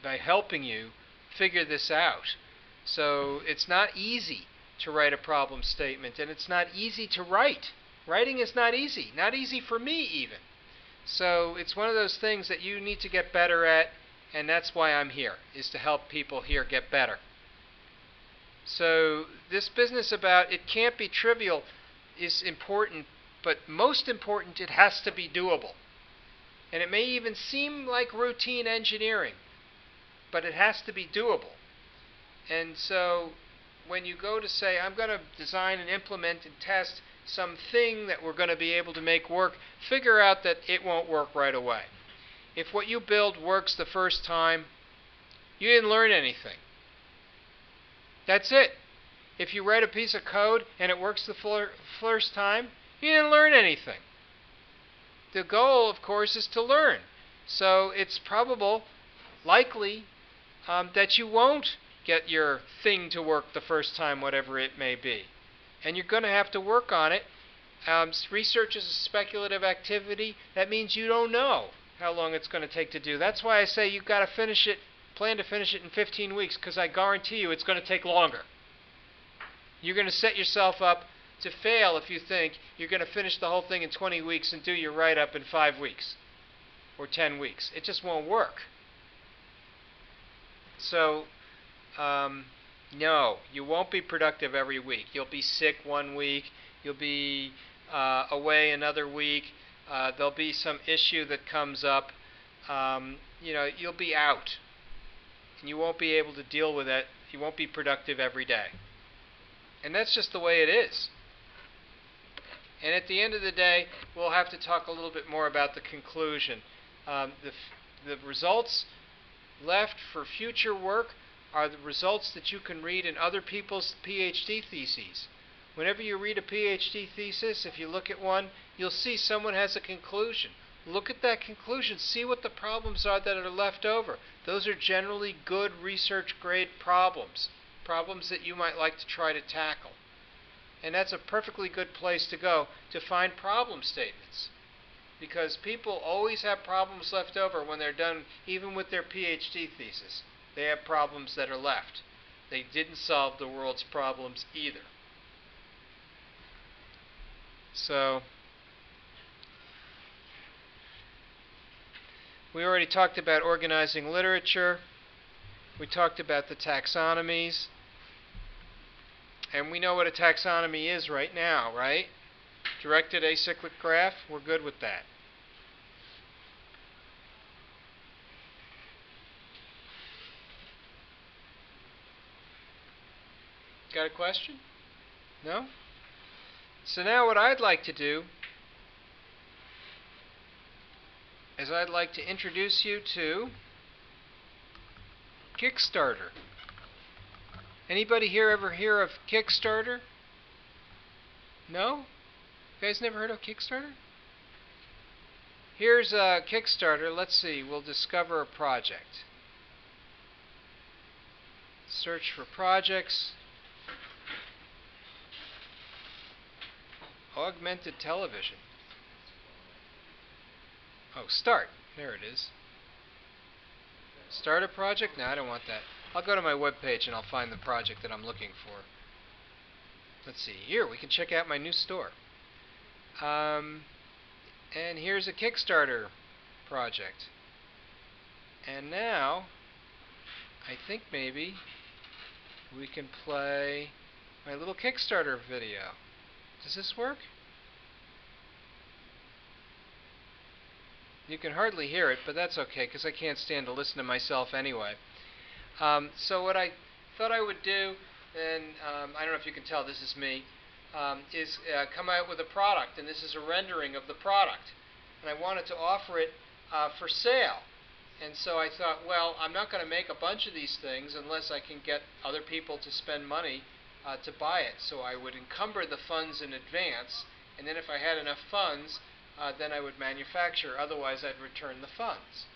by helping you figure this out. So it's not easy to write a problem statement, and it's not easy to write. Writing is not easy for me even. So it's one of those things that you need to get better at, and that's why I'm here, is to help people here get better. So this business about it can't be trivial is important, but most important, it has to be doable. And it may even seem like routine engineering, but it has to be doable. And so when you go to say, I'm going to design and implement and test something that we're going to be able to make work, figure out that it won't work right away. If what you build works the first time, you didn't learn anything. That's it. If you write a piece of code and it works the first time, you didn't learn anything. The goal, of course, is to learn. So it's likely, that you won't get your thing to work the first time, whatever it may be. And you're going to have to work on it. Research is a speculative activity. That means you don't know how long it's going to take to do. That's why I say you've got to plan to finish it in 15 weeks, because I guarantee you it's going to take longer. You're going to set yourself up to fail if you think you're going to finish the whole thing in 20 weeks and do your write-up in 5 weeks or 10 weeks. It just won't work. So, no, you won't be productive every week. You'll be sick one week. You'll be away another week. There'll be some issue that comes up. You'll be out. And you won't be able to deal with it. You won't be productive every day. And that's just the way it is. And at the end of the day, we'll have to talk a little bit more about the conclusion. The results left for future work are the results that you can read in other people's PhD theses. Whenever you read a PhD thesis, if you look at one, you'll see someone has a conclusion. Look at that conclusion. See what the problems are that are left over. Those are generally good research grade problems. Problems that you might like to try to tackle. And that's a perfectly good place to go to find problem statements. Because people always have problems left over when they're done, even with their PhD thesis. They have problems that are left. They didn't solve the world's problems either. So, we already talked about organizing literature. We talked about the taxonomies. And we know what a taxonomy is right now, right? Directed acyclic graph, we're good with that. got a question? No? So now what I'd like to do is I'd like to introduce you to Kickstarter. Anybody here ever hear of Kickstarter? No? You guys never heard of Kickstarter? Here's a Kickstarter. Let's see. We'll discover a project. Search for projects. Augmented television. Oh, start. There it is. Start a project? No, I don't want that. I'll go to my webpage and I'll find the project that I'm looking for. Let's see. Here, we can check out my new store. And here's a Kickstarter project. And now, I think maybe we can play my little Kickstarter video. Does this work? You can hardly hear it, but that's okay because I can't stand to listen to myself anyway. So what I thought I would do, and I don't know if you can tell this is me, is come out with a product, and this is a rendering of the product. And I wanted to offer it for sale. And so I thought, well, I'm not going to make a bunch of these things unless I can get other people to spend money to buy it. So I would encumber the funds in advance, and then if I had enough funds, then I would manufacture. Otherwise, I'd return the funds.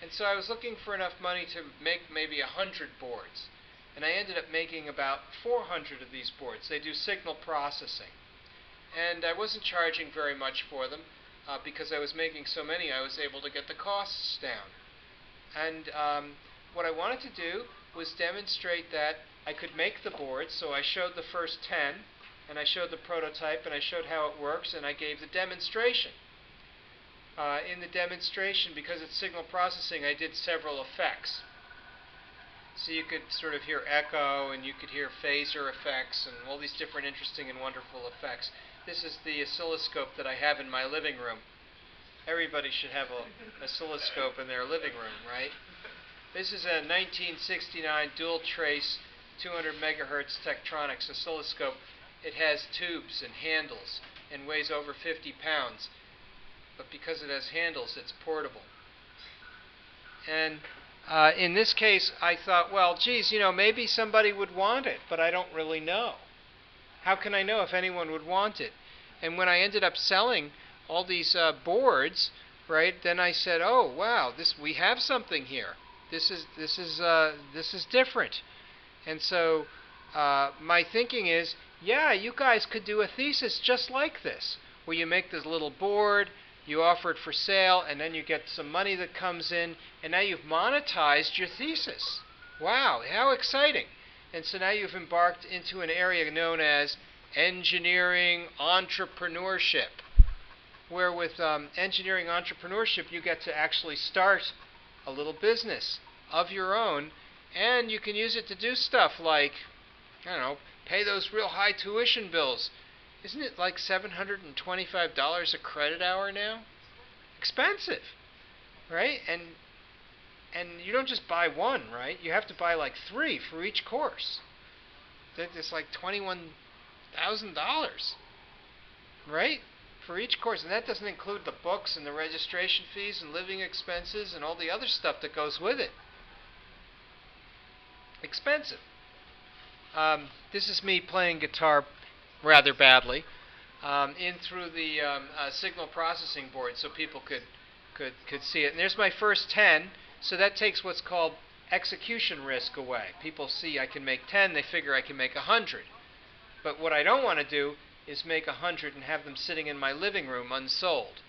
And so I was looking for enough money to make maybe 100 boards. And I ended up making about 400 of these boards. They do signal processing. And I wasn't charging very much for them because I was making so many, I was able to get the costs down. And what I wanted to do was demonstrate that I could make the boards. So I showed the first 10, and I showed the prototype, and I showed how it works, and I gave the demonstration. In the demonstration, because it's signal processing, I did several effects. So you could sort of hear echo, and you could hear phaser effects, and all these different interesting and wonderful effects. This is the oscilloscope that I have in my living room. Everybody should have an oscilloscope in their living room, right? This is a 1969 dual trace 200 megahertz Tektronix oscilloscope. It has tubes and handles and weighs over 50 pounds. But because it has handles, it's portable. And in this case, I thought, well, geez, maybe somebody would want it, but I don't really know. How can I know if anyone would want it? And when I ended up selling all these boards, right, then I said, oh, wow, we have something here. This is different. And so my thinking is, yeah, you guys could do a thesis just like this, where you make this little board, you offer it for sale, and then you get some money that comes in, and now you've monetized your thesis. Wow, how exciting. And so now you've embarked into an area known as engineering entrepreneurship, where with engineering entrepreneurship you get to actually start a little business of your own, and you can use it to do stuff like, I don't know, pay those real high tuition bills. Isn't it like $725 a credit hour now? Expensive, right? And you don't just buy one, right? You have to buy like 3 for each course. It's like $21,000, right? For each course. And that doesn't include the books and the registration fees and living expenses and all the other stuff that goes with it. Expensive. This is me playing guitar rather badly in through the signal processing board so people could see it. And there's my first 10. So that takes what's called execution risk away. People see I can make 10, they figure I can make 100. But what I don't want to do is make 100 and have them sitting in my living room unsold.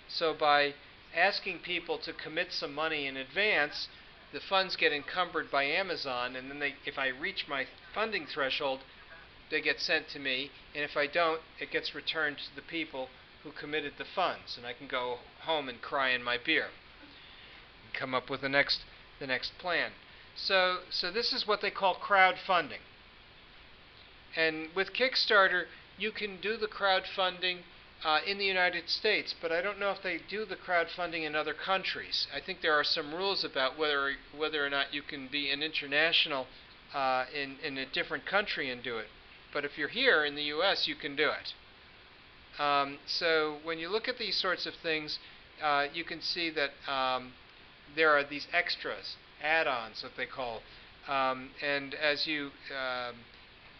So by asking people to commit some money in advance, the funds get encumbered by Amazon, and then if I reach my funding threshold, they get sent to me, and if I don't, it gets returned to the people who committed the funds, and I can go home and cry in my beer and come up with the next plan. So this is what they call crowdfunding. And with Kickstarter, you can do the crowdfunding in the United States, but I don't know if they do the crowdfunding in other countries. I think there are some rules about whether or not you can be an international in a different country and do it. But if you're here in the U.S., you can do it. So when you look at these sorts of things, you can see that there are these extras, add-ons, what they call. And as you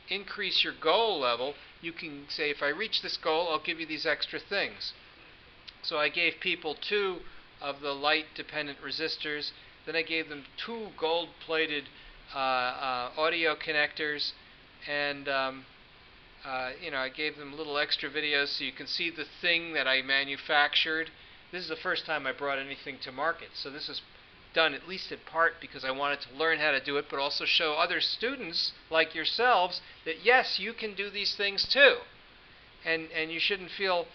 increase your goal level, you can say, if I reach this goal, I'll give you these extra things. So I gave people 2 of the light-dependent resistors. Then I gave them 2 gold-plated audio connectors, and I gave them little extra videos so you can see the thing that I manufactured. This is the first time I brought anything to market, so this is done at least in part because I wanted to learn how to do it, but also show other students like yourselves that yes, you can do these things too, and you shouldn't feel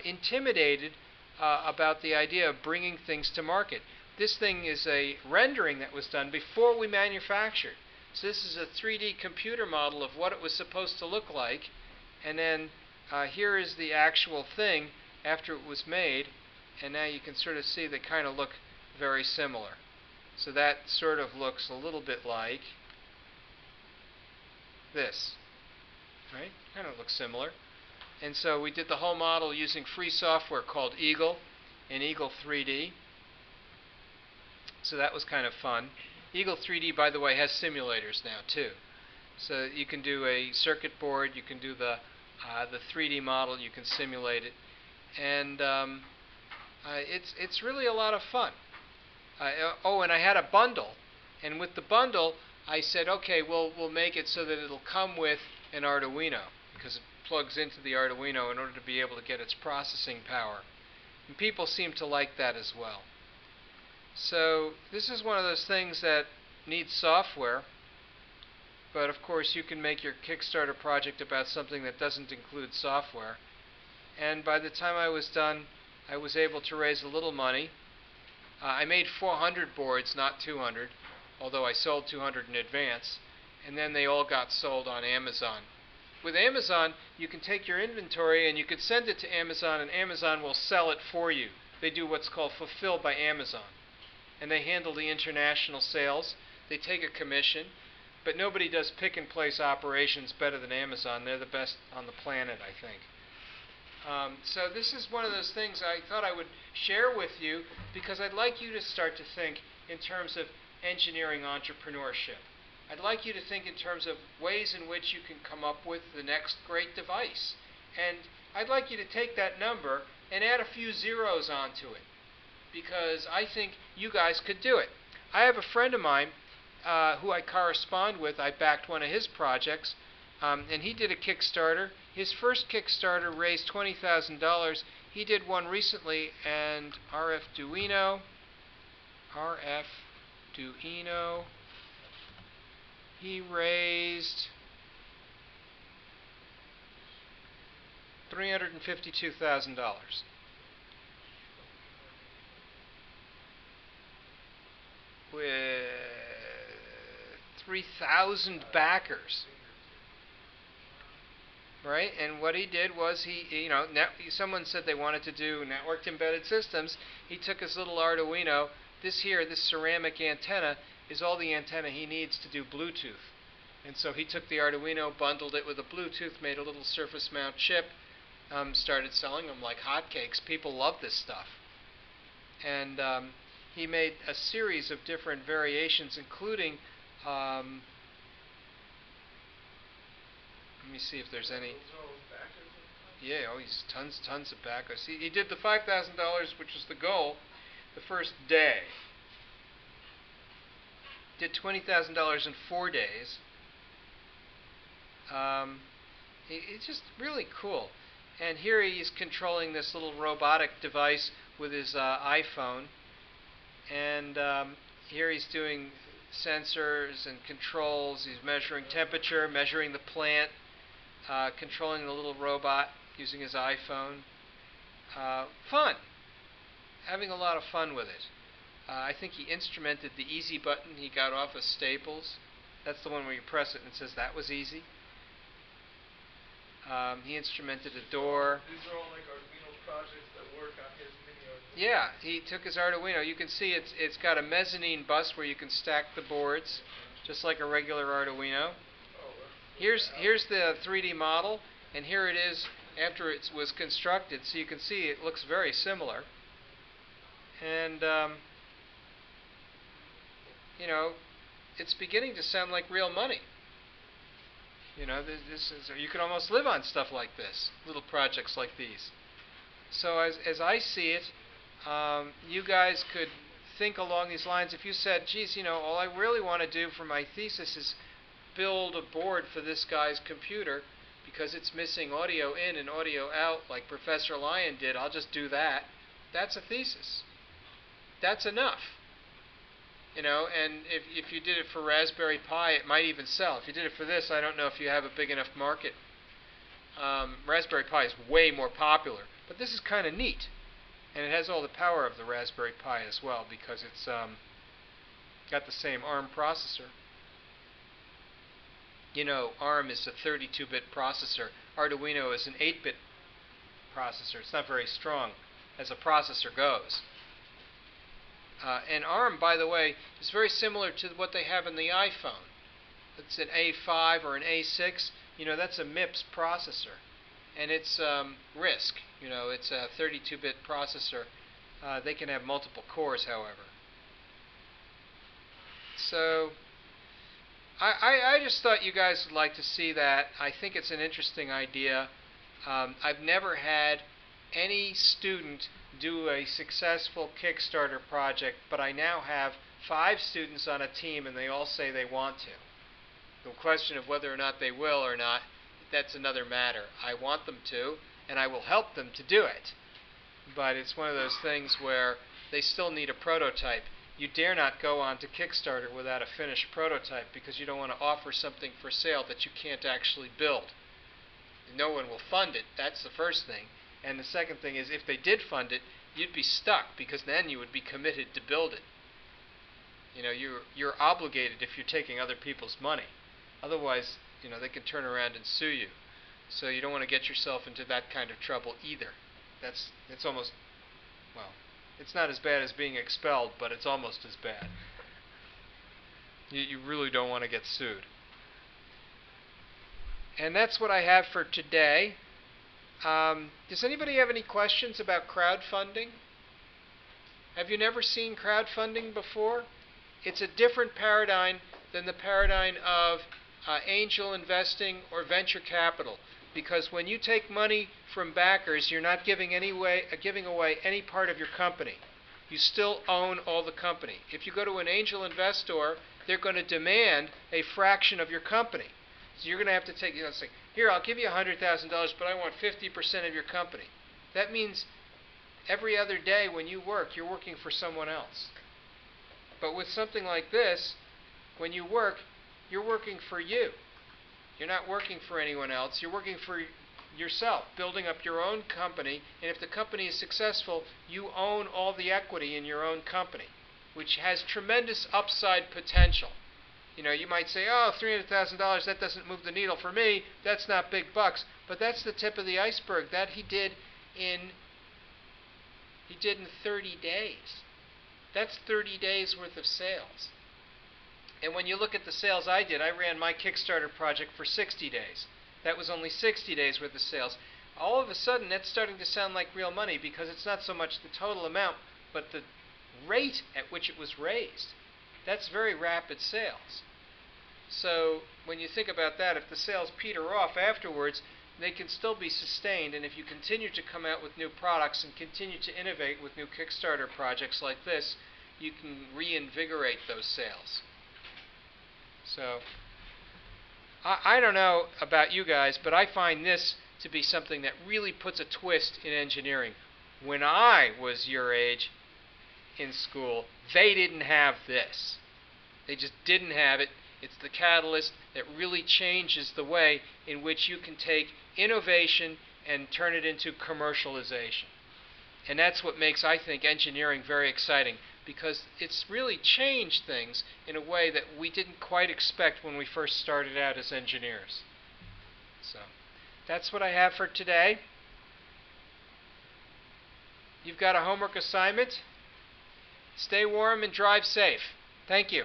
intimidated about the idea of bringing things to market. This thing is a rendering that was done before we manufactured. So this is a 3D computer model of what it was supposed to look like, and then here is the actual thing after it was made, and now you can sort of see they kind of look very similar. So that sort of looks a little bit like this, right? Kind of looks similar. And so we did the whole model using free software called Eagle and Eagle 3D. So that was kind of fun. Eagle 3D, by the way, has simulators now too. So you can do a circuit board, you can do the 3D model, you can simulate it, and it's really a lot of fun. And I had a bundle, and with the bundle, I said, okay, we'll make it so that it'll come with an Arduino, because it plugs into the Arduino in order to be able to get its processing power. And people seem to like that as well. So this is one of those things that needs software, but of course you can make your Kickstarter project about something that doesn't include software. And by the time I was done, I was able to raise a little money. I made 400 boards, not 200, although I sold 200 in advance, and then they all got sold on Amazon. With Amazon, you can take your inventory and you can send it to Amazon, and Amazon will sell it for you. They do what's called Fulfilled by Amazon. And they handle the international sales. They take a commission, but nobody does pick-and-place operations better than Amazon. They're the best on the planet, I think. So this is one of those things I thought I would share with you because I'd like you to start to think in terms of engineering entrepreneurship. I'd like you to think in terms of ways in which you can come up with the next great device. And I'd like you to take that number and add a few zeros onto it, because I think you guys could do it. I have a friend of mine who I correspond with. I backed one of his projects, and he did a Kickstarter. His first Kickstarter raised $20,000. He did one recently, and Arduino, he raised $352,000. With 3,000 backers, right? And what he did was someone said they wanted to do networked embedded systems. He took his little Arduino. This ceramic antenna is all the antenna he needs to do Bluetooth. And so he took the Arduino, bundled it with a Bluetooth, made a little surface mount chip, started selling them like hotcakes. People love this stuff. And he made a series of different variations, including, let me see if there's any. Yeah, he's tons of backers. He did the $5,000, which was the goal, the first day. Did $20,000 in 4 days. It's just really cool. And here he's controlling this little robotic device with his iPhone. And here he's doing sensors and controls. He's measuring temperature, measuring the plant, controlling the little robot using his iPhone. Fun. Having a lot of fun with it. I think he instrumented the easy button he got off of Staples. That's the one where you press it and it says that was easy. He instrumented a door. These are all like Arduino projects that work on his mini Arduino. Yeah, he took his Arduino. You can see it's got a mezzanine bus where you can stack the boards. just like a regular Arduino. Oh, Here's the 3D model, and here it is after it was constructed. So you can see it looks very similar. And you know, it's beginning to sound like real money. You know, this is, you could almost live on stuff like this, little projects like these. So as I see it, you guys could think along these lines. If you said, geez, you know, all I really want to do for my thesis is build a board for this guy's computer because it's missing audio in and audio out like Professor Lyon did, I'll just do that. That's a thesis. That's enough. You know, and if you did it for Raspberry Pi, it might even sell. If you did it for this, I don't know if you have a big enough market. Raspberry Pi is way more popular, but this is kind of neat. And it has all the power of the Raspberry Pi as well because it's got the same ARM processor. You know, ARM is a 32-bit processor. Arduino is an 8-bit processor. It's not very strong as a processor goes. And ARM, by the way, is very similar to what they have in the iPhone. It's an A5 or an A6. You know, that's a MIPS processor. And it's RISC. You know, it's a 32-bit processor. They can have multiple cores, however. So I just thought you guys would like to see that. I think it's an interesting idea. I've never had any student do a successful Kickstarter project, but I now have 5 students on a team and they all say they want to. The question of whether or not they will or not, that's another matter. I want them to, and I will help them to do it. But it's one of those things where they still need a prototype. You dare not go on to Kickstarter without a finished prototype because you don't want to offer something for sale that you can't actually build. No one will fund it. That's the first thing. And the second thing is, if they did fund it, you'd be stuck because then you would be committed to build it. You know, you're obligated if you're taking other people's money. Otherwise, you know, they can turn around and sue you. So you don't want to get yourself into that kind of trouble either. It's almost, well, it's not as bad as being expelled, but it's almost as bad. You really don't want to get sued. And that's what I have for today. Does anybody have any questions about crowdfunding? Have you never seen crowdfunding before? It's a different paradigm than the paradigm of angel investing or venture capital. Because when you take money from backers, you're not giving away any part of your company. You still own all the company. If you go to an angel investor, they're going to demand a fraction of your company. So you're going to have to take, say, here, I'll give you $100,000, but I want 50% of your company. That means every other day when you work, you're working for someone else. But with something like this, when you work, you're working for you. You're not working for anyone else. You're working for yourself, building up your own company. And if the company is successful, you own all the equity in your own company, which has tremendous upside potential. You know, you might say, oh, $300,000, that doesn't move the needle for me. That's not big bucks. But that's the tip of the iceberg. That he did in 30 days. That's 30 days worth of sales. And when you look at the sales I did, I ran my Kickstarter project for 60 days. That was only 60 days worth of sales. All of a sudden, that's starting to sound like real money because it's not so much the total amount, but the rate at which it was raised. That's very rapid sales. So when you think about that, if the sales peter off afterwards, they can still be sustained. And if you continue to come out with new products and continue to innovate with new Kickstarter projects like this, you can reinvigorate those sales. So I don't know about you guys, but I find this to be something that really puts a twist in engineering. When I was your age in school, they didn't have this. They just didn't have it. It's the catalyst that really changes the way in which you can take innovation and turn it into commercialization. And that's what makes, I think, engineering very exciting, because it's really changed things in a way that we didn't quite expect when we first started out as engineers. So that's what I have for today. You've got a homework assignment. Stay warm and drive safe. Thank you.